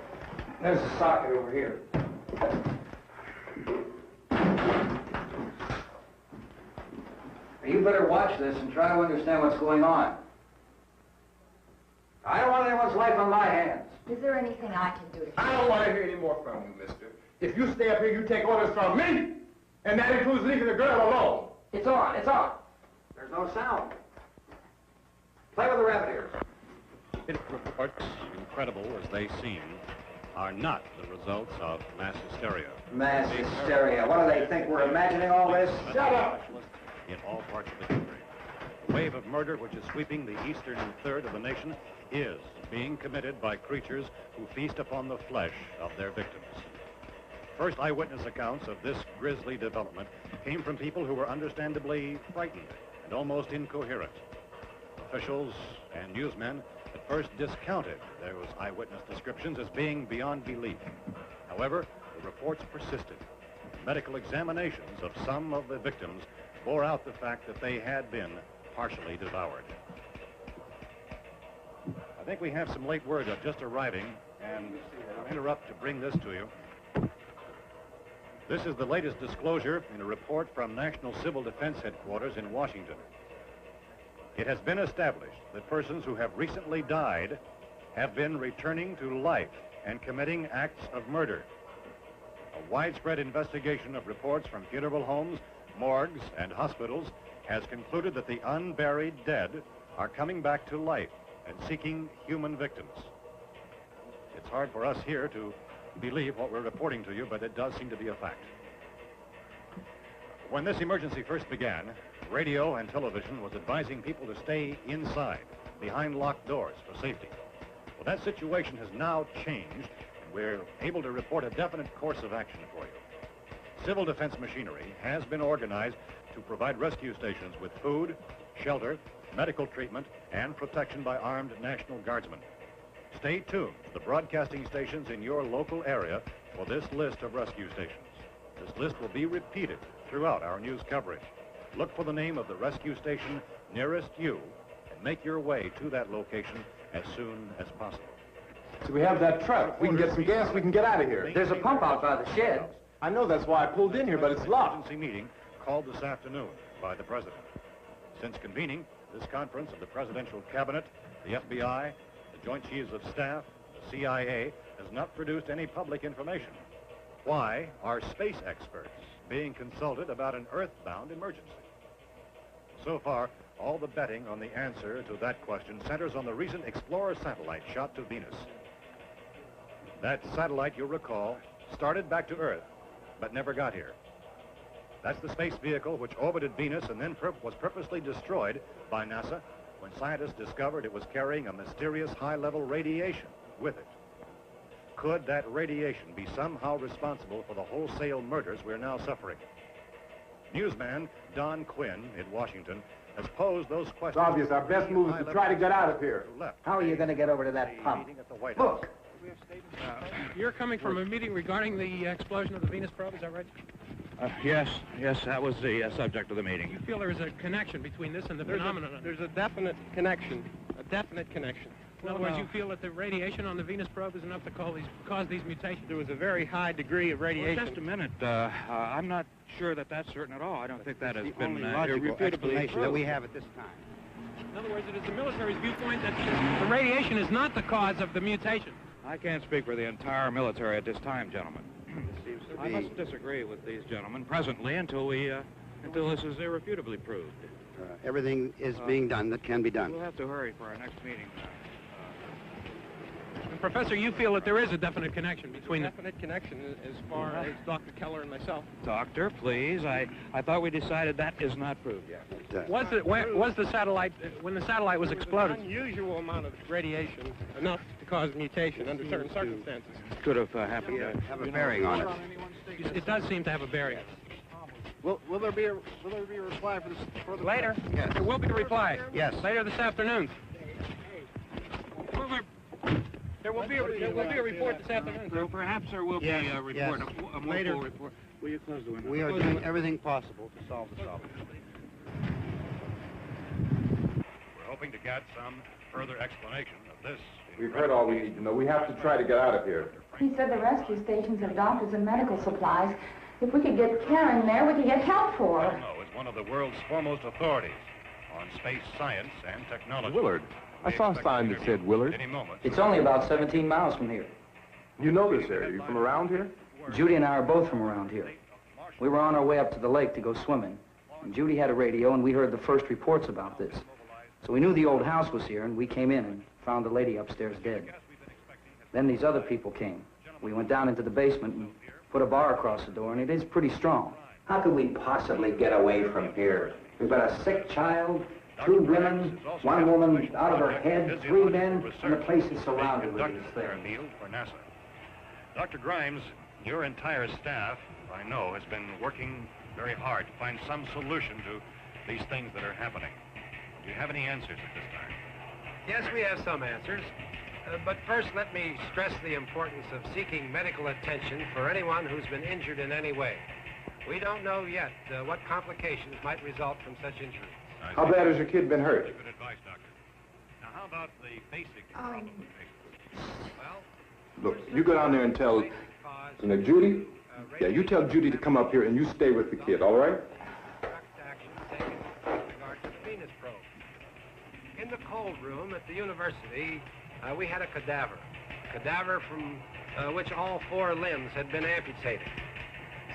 There's a socket over here. You better watch this and try to understand what's going on. I don't want anyone's life on my hands. Is there anything I can do to help? I don't want to hear any more from you, mister. If you stay up here, you take orders from me. And that includes leaving the girl alone. It's on, it's on. There's no sound. Play with the rabbit ears. Reports, incredible as they seem, are not the results of mass hysteria. Mass hysteria. What do they think? We're imagining all this? Shut up! In all parts of the country. The wave of murder which is sweeping the eastern third of the nation is being committed by creatures who feast upon the flesh of their victims. First eyewitness accounts of this grisly development came from people who were understandably frightened and almost incoherent. Officials and newsmen at first discounted those eyewitness descriptions as being beyond belief. However, the reports persisted. Medical examinations of some of the victims bore out the fact that they had been partially devoured. I think we have some late word just arriving, and I'll interrupt to bring this to you. This is the latest disclosure in a report from National Civil Defense Headquarters in Washington. It has been established that persons who have recently died have been returning to life and committing acts of murder. A widespread investigation of reports from funeral homes, morgues, and hospitals has concluded that the unburied dead are coming back to life and seeking human victims. It's hard for us here to believe what we're reporting to you, but it does seem to be a fact. When this emergency first began, radio and television was advising people to stay inside, behind locked doors for safety. Well, that situation has now changed, and we're able to report a definite course of action for you. Civil defense machinery has been organized to provide rescue stations with food, shelter, medical treatment, and protection by armed National Guardsmen. Stay tuned to the broadcasting stations in your local area for this list of rescue stations. This list will be repeated throughout our news coverage. Look for the name of the rescue station nearest you and make your way to that location as soon as possible. So we have that truck. We can get some gas, we can get out of here. There's a pump out by the shed. I know, that's why I pulled in here, but it's locked. Emergency meeting called this afternoon by the President. Since convening this conference of the Presidential Cabinet, the FBI, the Joint Chiefs of Staff, the CIA, has not produced any public information. Why are space experts being consulted about an Earth-bound emergency? So far, all the betting on the answer to that question centers on the recent Explorer satellite shot to Venus. That satellite, you'll recall, started back to Earth, but never got here. That's the space vehicle which orbited Venus and then was purposely destroyed by NASA when scientists discovered it was carrying a mysterious high-level radiation with it. Could that radiation be somehow responsible for the wholesale murders we're now suffering? Newsman Don Quinn in Washington has posed those questions. It's obvious our best move is to try to get out of here. How are you going to get over to that pump? Look. You're coming from a meeting regarding the explosion of the Venus probe, is that right? Yes, that was the subject of the meeting. You feel there is a connection between this and the phenomenon? There's a definite connection. In other words, you feel that the radiation on the Venus probe is enough to cause these mutations? There was a very high degree of radiation. Well, just a minute. I'm not sure that that's certain at all. I don't think that has been irrefutably explanation that we have at this time. In other words, it is the military's viewpoint that the radiation is not the cause of the mutation. I can't speak for the entire military at this time, gentlemen. I must disagree with these gentlemen presently until this is irrefutably proved. Everything is being done that can be done. We'll have to hurry for our next meeting. And Professor, you feel that there is a definite connection between definite connection as far as Dr. Keller and myself. Doctor, please. I thought we decided that is not proved yet. Was the satellite, when the satellite was exploded? An unusual amount of radiation, enough to cause mutation under certain circumstances. Could have happened. Have a bearing on it. It does seem to have a bearing. Will there be a reply for this further? Later. Yes. There will be a reply. Yes. Later this afternoon. There will be a report this afternoon. Well, perhaps there will be a report, a more full report. Will you close the window? We are doing everything possible to solve the problem. We're hoping to get some further explanation of this. We've heard all we need to know. We have to try to get out of here. He said the rescue stations have doctors and medical supplies. If we could get care in there, we could get help for her. Elmo is one of the world's foremost authorities on space science and technology. Willard. I saw a sign that said Willard. Any moment. It's only about 17 miles from here. You know this area. You from around here? Judy and I are both from around here. We were on our way up to the lake to go swimming, and Judy had a radio, and we heard the first reports about this. So we knew the old house was here, and we came in and found the lady upstairs dead. Then these other people came. We went down into the basement and put a bar across the door, and it is pretty strong. How could we possibly get away from here? We've got a sick child, 2 women, 1 woman out of her head, 3 men, and the place is surrounded with these things. For NASA. Dr. Grimes, your entire staff, I know, has been working very hard to find some solution to these things that are happening. Do you have any answers at this time? Yes, we have some answers. But first, let me stress the importance of seeking medical attention for anyone who's been injured in any way. We don't know yet what complications might result from such injury. How bad has your kid been hurt? Good advice, Doctor. Now, how about the basic... Look, you go down there and tell, Judy? Yeah, you tell Judy to come up here and you stay with the kid, all right? In the cold room at the university, we had a cadaver from which all 4 limbs had been amputated.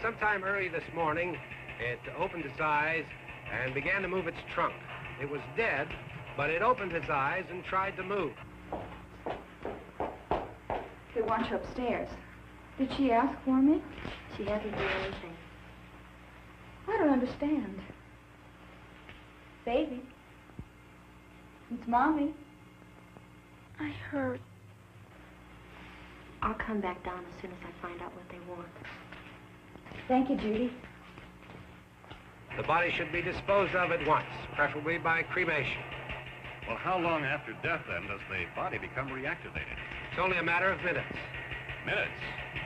Sometime early this morning, it opened its eyes and began to move its trunk. It was dead, but it opened its eyes and tried to move. They want you upstairs. Did she ask for me? She hasn't done anything. I don't understand. Baby. It's Mommy. I heard. I'll come back down as soon as I find out what they want. Thank you, Judy. The body should be disposed of at once, preferably by cremation. Well, how long after death, then, does the body become reactivated? It's only a matter of minutes. Minutes?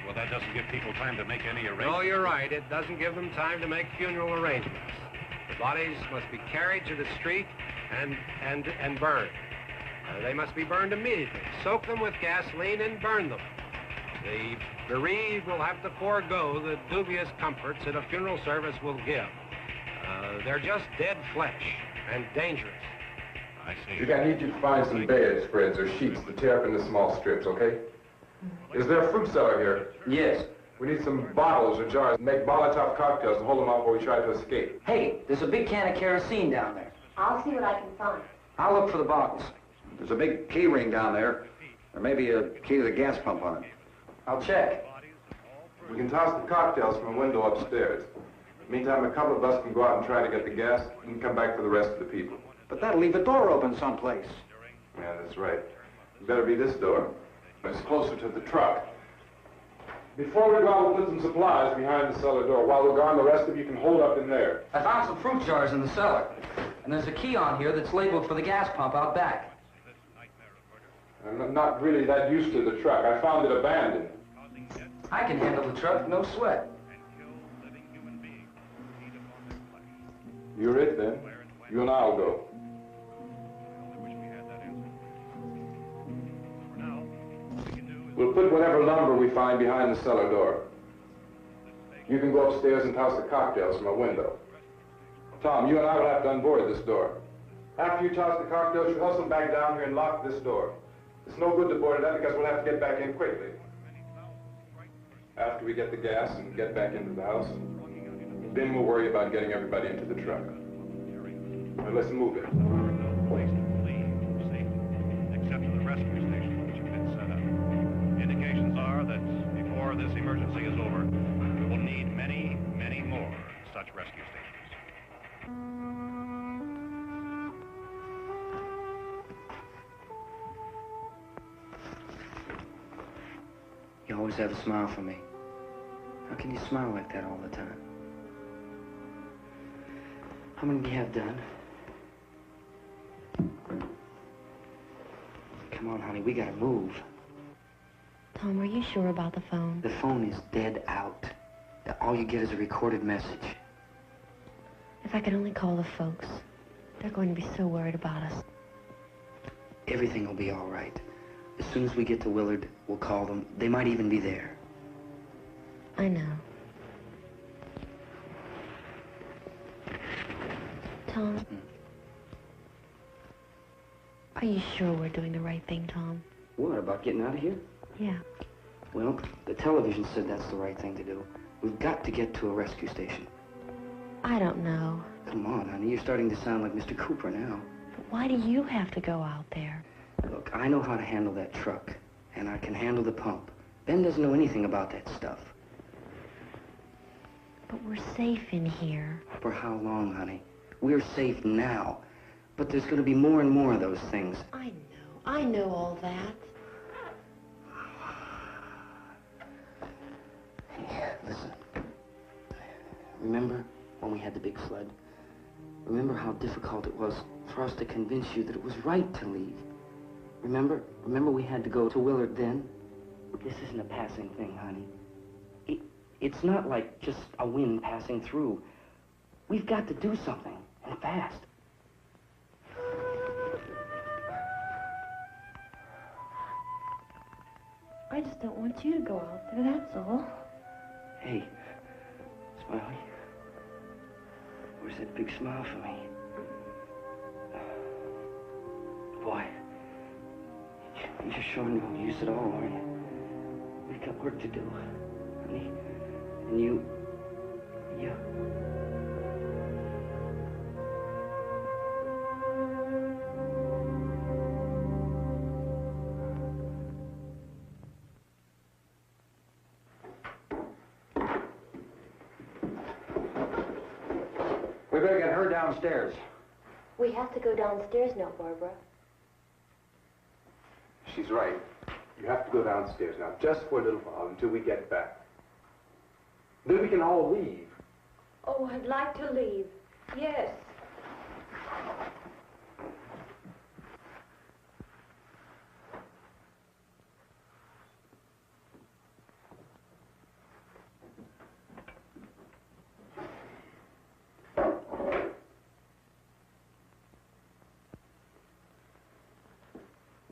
Well, that doesn't give people time to make any arrangements. Oh, you're right. It doesn't give them time to make funeral arrangements. The bodies must be carried to the street and burned. They must be burned immediately. Soak them with gasoline and burn them. The bereaved will have to forego the dubious comforts that a funeral service will give. They're just dead flesh and dangerous. I see. Judy, I need you to find some bedspreads or sheets to tear up into small strips, okay? Is there a fruit cellar here? Yes. We need some bottles or jars to make Molotov cocktails and hold them out while we try to escape. Hey, there's a big can of kerosene down there. I'll see what I can find. I'll look for the bottles. There's a big key ring down there. There may be a key to the gas pump on it. I'll check. We can toss the cocktails from a window upstairs. Meantime, a couple of us can go out and try to get the gas and come back for the rest of the people. But that'll leave a door open someplace. Yeah, that's right. It better be this door. It's closer to the truck. Before we go out, we'll put some supplies behind the cellar door. While we're gone, the rest of you can hold up in there. I found some fruit jars in the cellar. And there's a key on here that's labeled for the gas pump out back. I'm not really that used to the truck. I found it abandoned. I can handle the truck, no sweat. You're it, then. You and I'll go. We'll put whatever lumber we find behind the cellar door. You can go upstairs and toss the cocktails from a window. Tom, you and I will have to unboard this door. After you toss the cocktails, you hustle back down here and lock this door. It's no good to board it up because we'll have to get back in quickly. After we get the gas and get back into the house, then we'll worry about getting everybody into the truck. Now let's move it. No place to flee safely, except to the rescue station, which have been set up. Indications are that before this emergency is over, we will need many, many more such rescue stations. You always have a smile for me. How can you smile like that all the time? How many do you have done? Come on, honey, we gotta move. Tom, are you sure about the phone? The phone is dead out. All you get is a recorded message. If I could only call the folks. They're going to be so worried about us. Everything will be all right. As soon as we get to Willard, we'll call them. They might even be there. I know. Tom? Are you sure we're doing the right thing, Tom? What, about getting out of here? Yeah. Well, the television said that's the right thing to do. We've got to get to a rescue station. I don't know. Come on, honey. You're starting to sound like Mr. Cooper now. But why do you have to go out there? Look, I know how to handle that truck, and I can handle the pump. Ben doesn't know anything about that stuff. But we're safe in here. For how long, honey? We're safe now. But there's going to be more and more of those things. I know all that. Hey, listen. Remember when we had the big flood? Remember how difficult it was for us to convince you that it was right to leave? Remember we had to go to Willard then? This isn't a passing thing, honey. It's not like just a wind passing through. We've got to do something, and fast. I just don't want you to go out there, that's all. Hey, Smiley. Where's that big smile for me? Boy, you're showing no use at all, aren't you? We've got work to do, honey. And you... We better get her downstairs. We have to go downstairs now, Barbara. She's right. You have to go downstairs now, just for a little while, until we get back. Then we can all leave. Oh, I'd like to leave. Yes.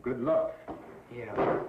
Good luck. Yeah.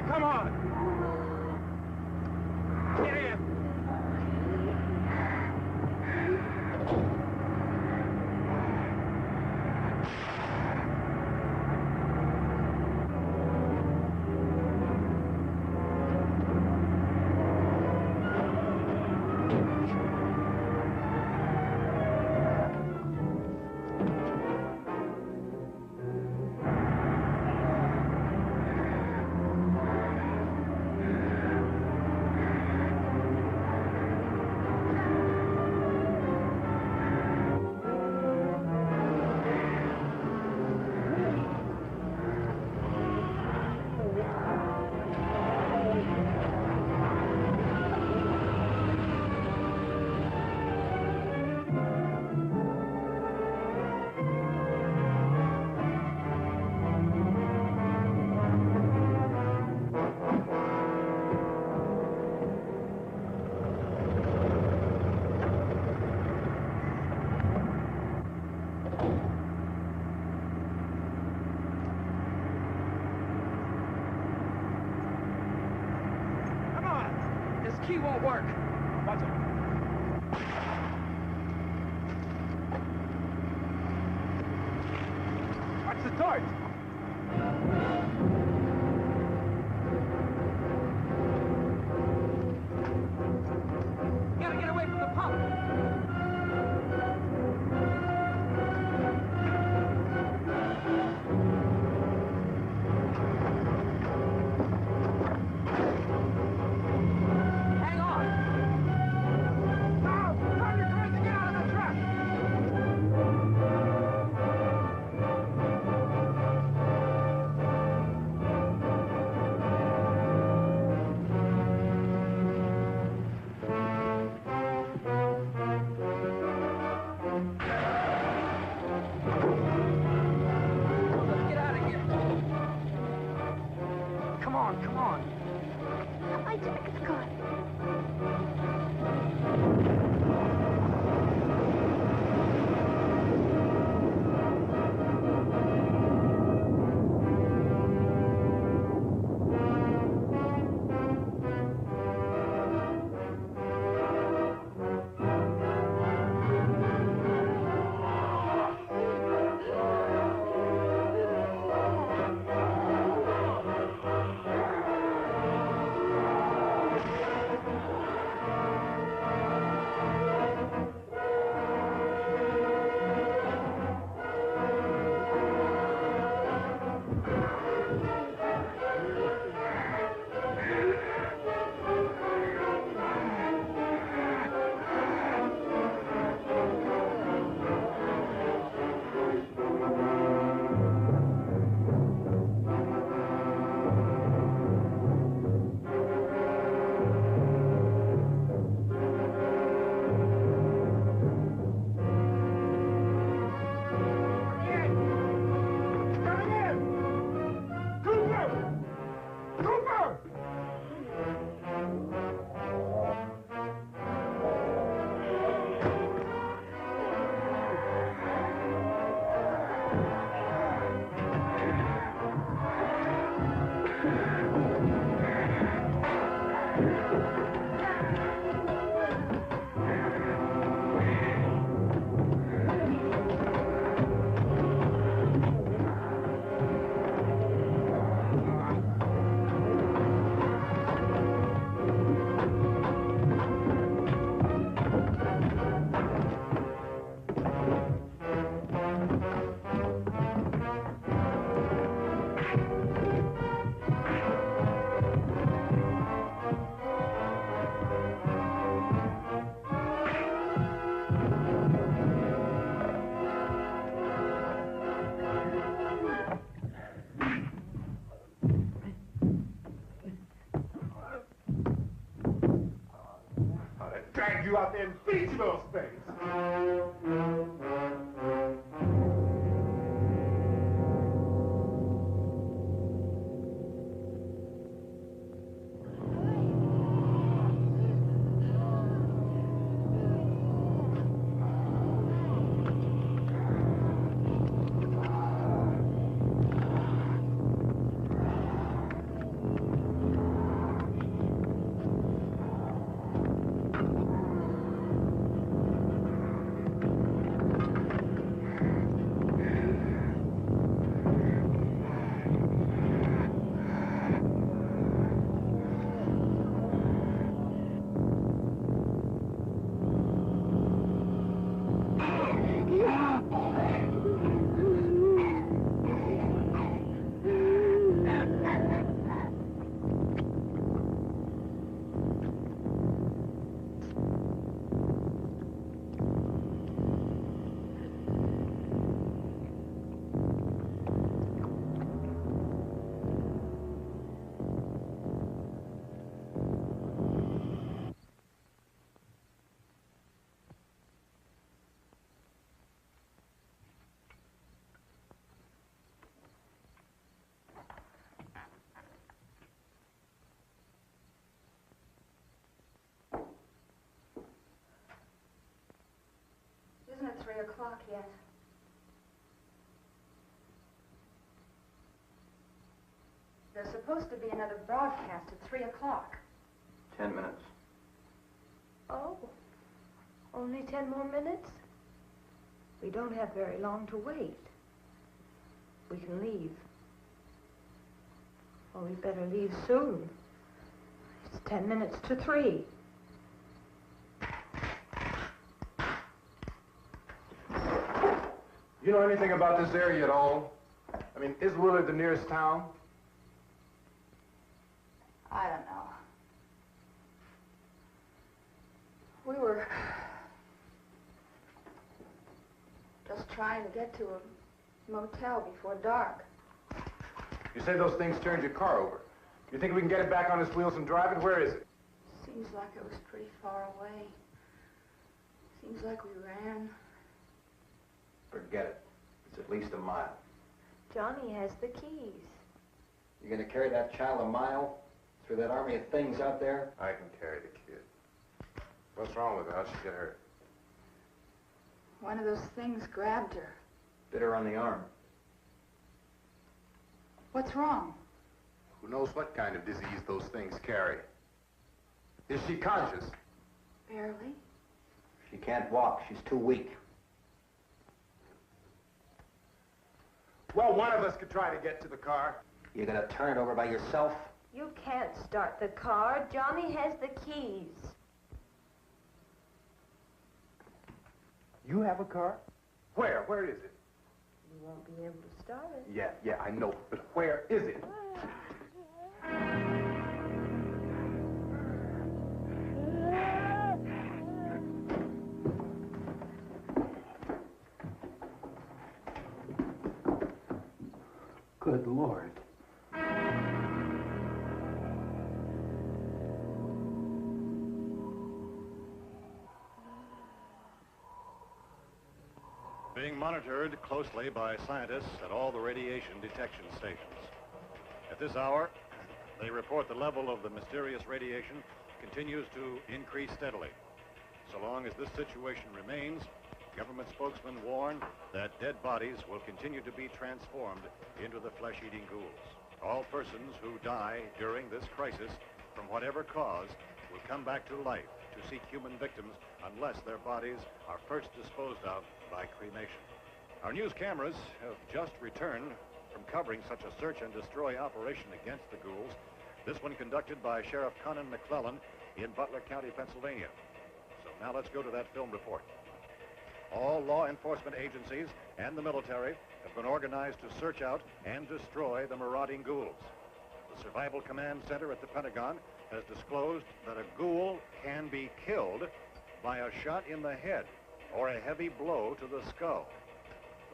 Come on! Get in! won't work. Watch it. Watch the torch. Gotta get away from the pump. Hang on. Now, turn your cars and get out of the truck. Let's get out of here. Come on, come on. I took the car. Drag you out there and beat you those things. Isn't it 3 o'clock yet? There's supposed to be another broadcast at 3 o'clock. 10 minutes. Only 10 more minutes? We don't have very long to wait. We can leave. Well, we better leave soon. It's 10 minutes to 3. You know anything about this area at all? I mean, is Willard the nearest town? I don't know. We were just trying to get to a motel before dark. You say those things turned your car over. You think we can get it back on its wheels and drive it? Where is it? Seems like it was pretty far away. Seems like we ran. Forget it. It's at least a mile. Johnny has the keys. You gonna carry that child a mile through that army of things out there? I can carry the kid. What's wrong with her? How'd she get hurt? One of those things grabbed her. Bit her on the arm. What's wrong? Who knows what kind of disease those things carry? Is she conscious? Barely. She can't walk. She's too weak. Well, one of us could try to get to the car. You gonna turn it over by yourself? You can't start the car. Johnny has the keys. You have a car? Where? Where is it? You won't be able to start it. Yeah, I know. But where is it? Good Lord. Being monitored closely by scientists at all the radiation detection stations. At this hour, they report the level of the mysterious radiation continues to increase steadily. So long as this situation remains, government spokesmen warn that dead bodies will continue to be transformed into the flesh-eating ghouls. All persons who die during this crisis, from whatever cause, will come back to life to seek human victims unless their bodies are first disposed of by cremation. Our news cameras have just returned from covering such a search and destroy operation against the ghouls, this one conducted by Sheriff Conan McClellan in Butler County, Pennsylvania. So now let's go to that film report. All law enforcement agencies and the military have been organized to search out and destroy the marauding ghouls. The Survival Command Center at the Pentagon has disclosed that a ghoul can be killed by a shot in the head or a heavy blow to the skull.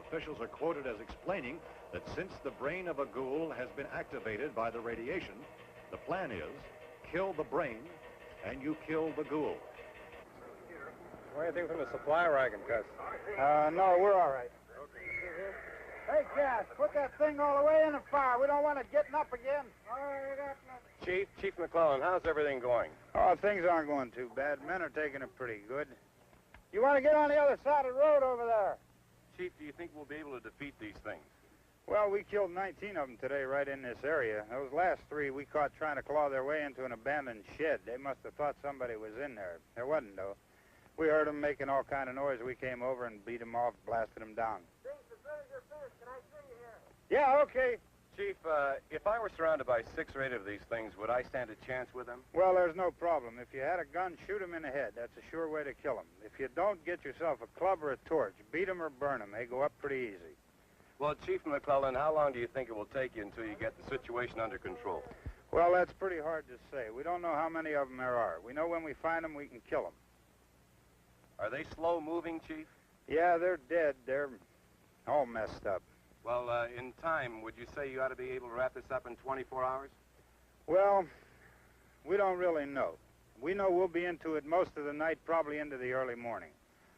Officials are quoted as explaining that since the brain of a ghoul has been activated by the radiation, the plan is kill the brain and you kill the ghoul. Anything from the supply wagon, Gus? No, we're all right. Hey, Cass, put that thing all the way in the fire. We don't want it getting up again. Chief McClellan, how's everything going? Oh, things aren't going too bad. Men are taking it pretty good. You want to get on the other side of the road over there? Chief, do you think we'll be able to defeat these things? Well, we killed 19 of them today right in this area. Those last 3 we caught trying to claw their way into an abandoned shed. They must have thought somebody was in there. There wasn't, though. We heard them making all kind of noise. We came over and beat them off, blasted them down. Yeah, okay. Chief, if I were surrounded by 6 or 8 of these things, would I stand a chance with them? Well, there's no problem. If you had a gun, shoot them in the head. That's a sure way to kill them. If you don't, get yourself a club or a torch. Beat them or burn them. They go up pretty easy. Well, Chief McClellan, how long do you think it will take you until you get the situation under control? Well, that's pretty hard to say. We don't know how many of them there are. We know when we find them, we can kill them. Are they slow-moving, Chief? Yeah, they're dead. They're all messed up. Well, in time, would you say you ought to be able to wrap this up in 24 hours? Well, we don't really know. We know we'll be into it most of the night, probably into the early morning.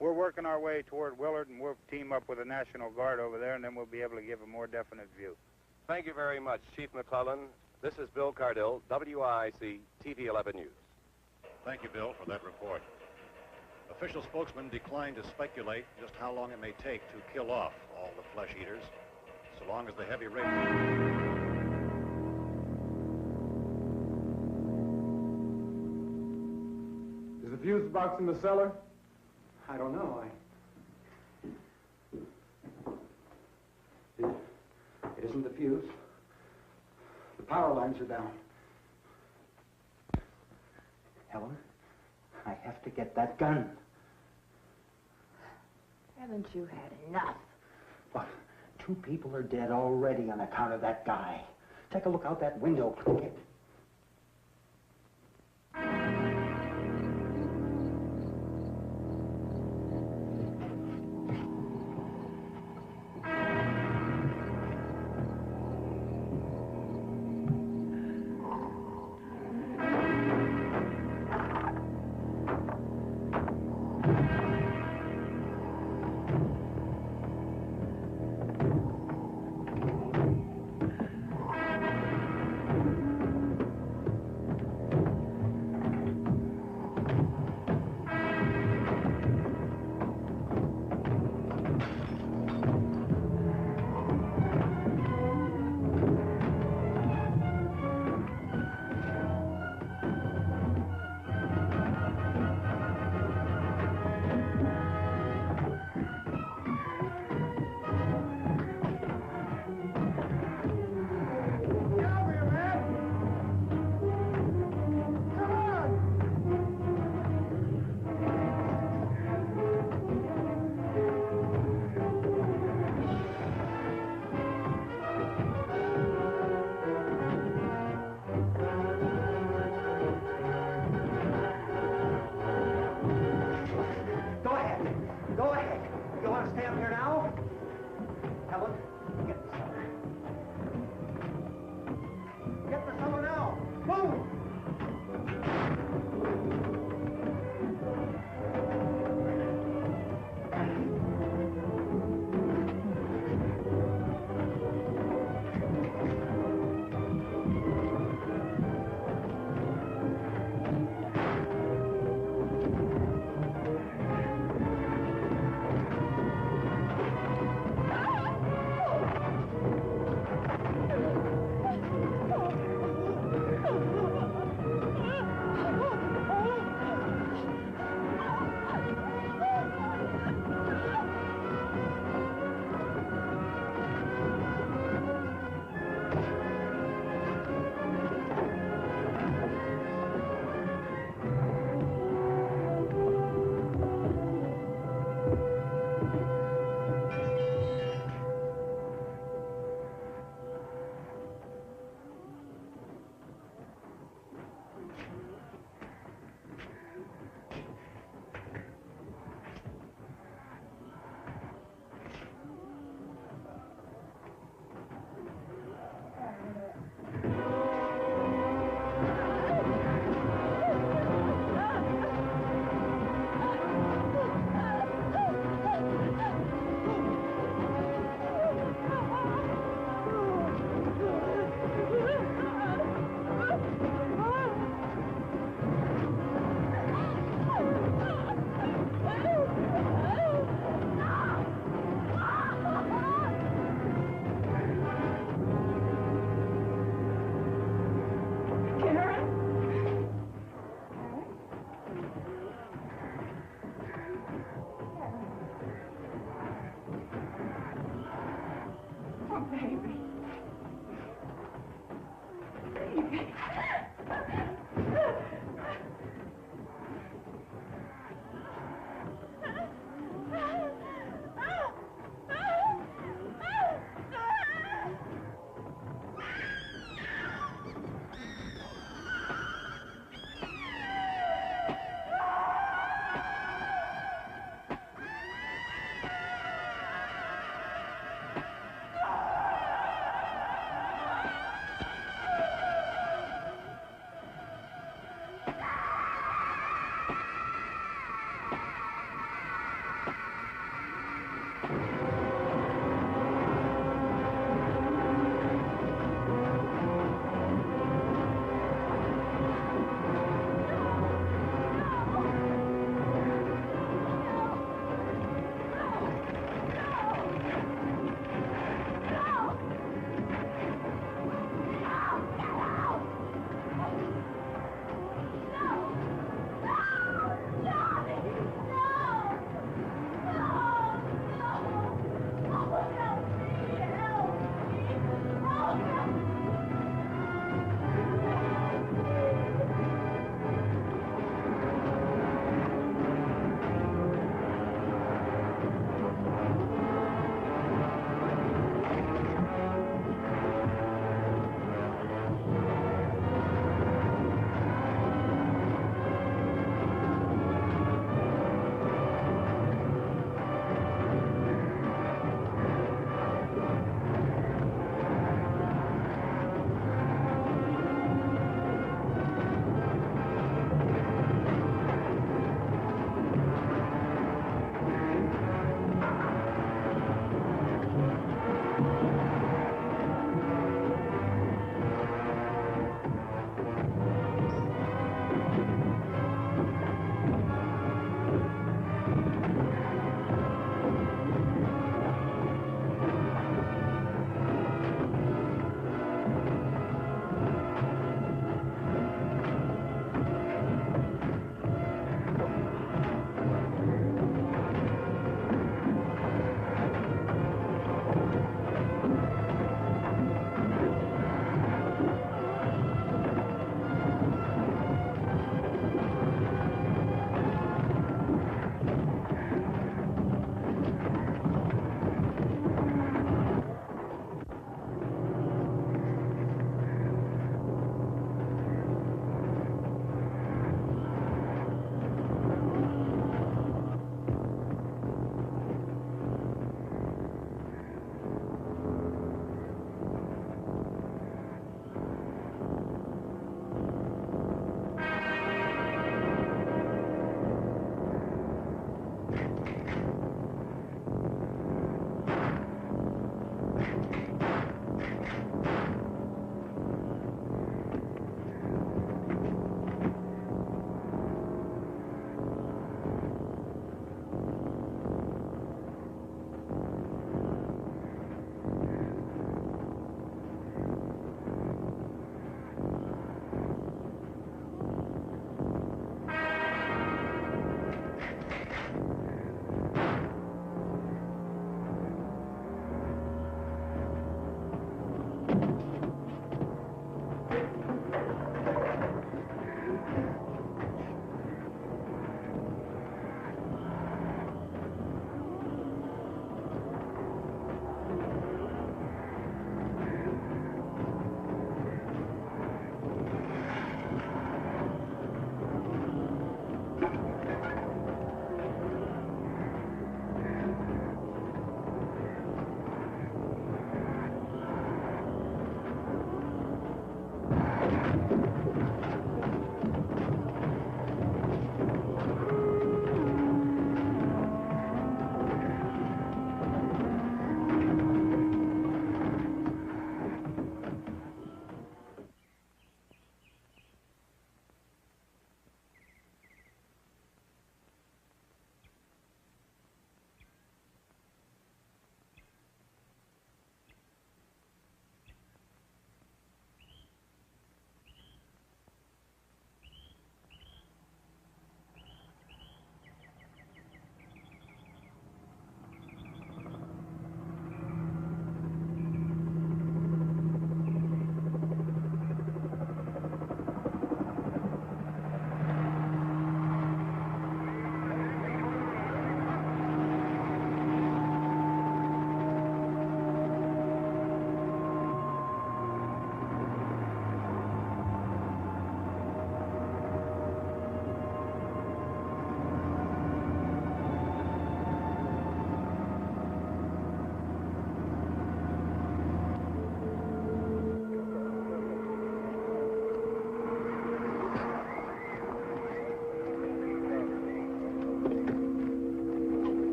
We're working our way toward Willard, and we'll team up with the National Guard over there, and then we'll be able to give a more definite view. Thank you very much, Chief McClellan. This is Bill Cardill, WIC TV 11 News. Thank you, Bill, for that report. Official spokesmen declined to speculate just how long it may take to kill off all the flesh eaters, so long as the heavy radiation... Is the fuse box in the cellar? I don't know. It isn't the fuse. The power lines are down. Helen, I have to get that gun. Haven't you had enough? But 2 people are dead already on account of that guy. Take a look out that window.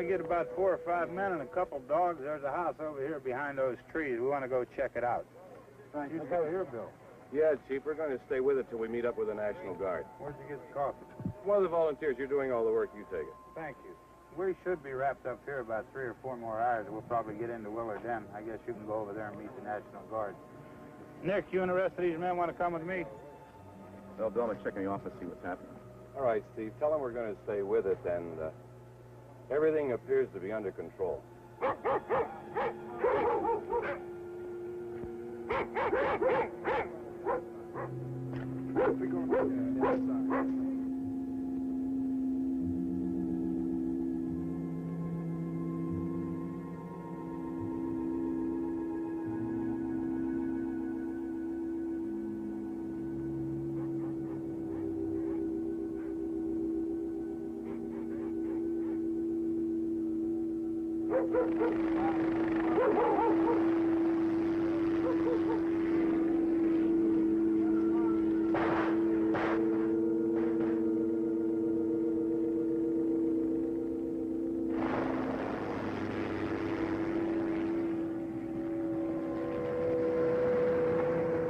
to get about 4 or 5 men and a couple dogs. There's a house over here behind those trees. We want to go check it out. Thank You go here, Bill. Yeah, Chief, we're going to stay with it till we meet up with the National Guard. Where'd you get the coffee? One of the volunteers, you're doing all the work, you take it. Thank you. We should be wrapped up here about 3 or 4 more hours. We'll probably get into Willard then. I guess you can go over there and meet the National Guard. Nick, you and the rest of these men want to come with me? Well, Bill, let's check in the office, see what's happening. All right, Steve, tell them we're going to stay with it, and everything appears to be under control.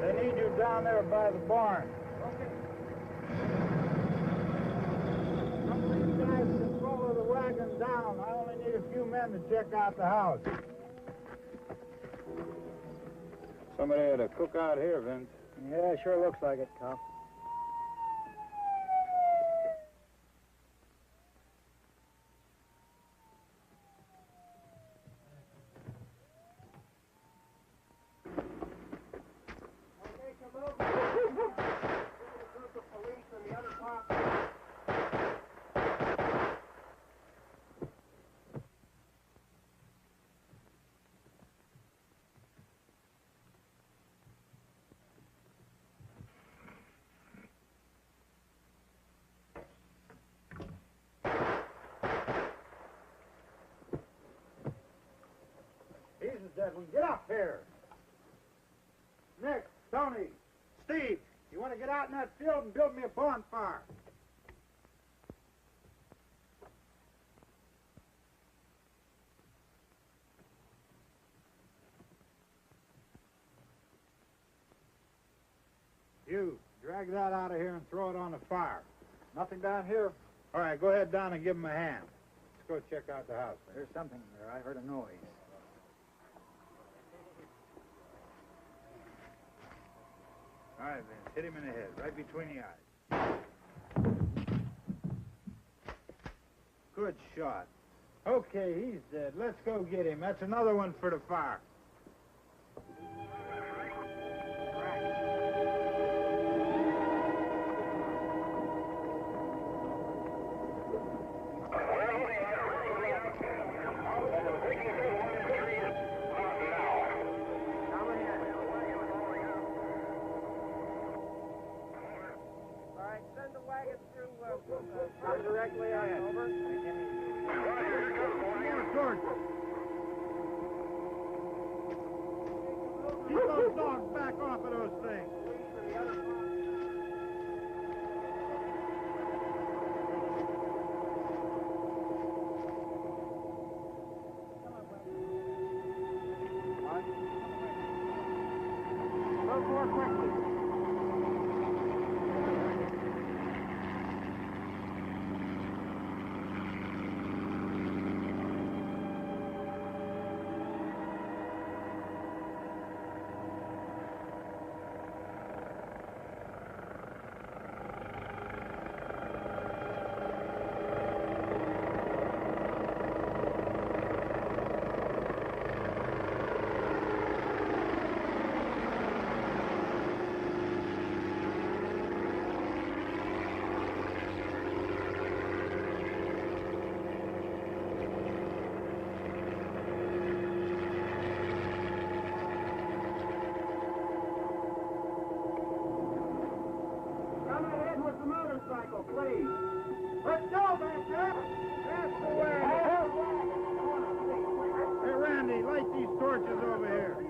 They need you down there by the barn. Some of these guys can follow the wagon down. I only need a few men to check out the house. Somebody had a cookout here, Vince. Yeah, sure looks like it, Cop. Jesus, Devlin, get up here. Nick, Tony, Steve, you want to get out in that field and build me a bonfire? You, drag that out of here and throw it on the fire. Nothing down here? All right, go ahead down and give him a hand. Let's go check out the house. There's something there. I heard a noise. All right, Vince, hit him in the head, right between the eyes. Good shot. Okay, he's dead. Let's go get him. That's another one for the fire. Directly ahead. Over. Keep those dogs back off of those things. Move more quickly. Please. Let's go, back there. That's the way. Hey, Randy, light these torches over here.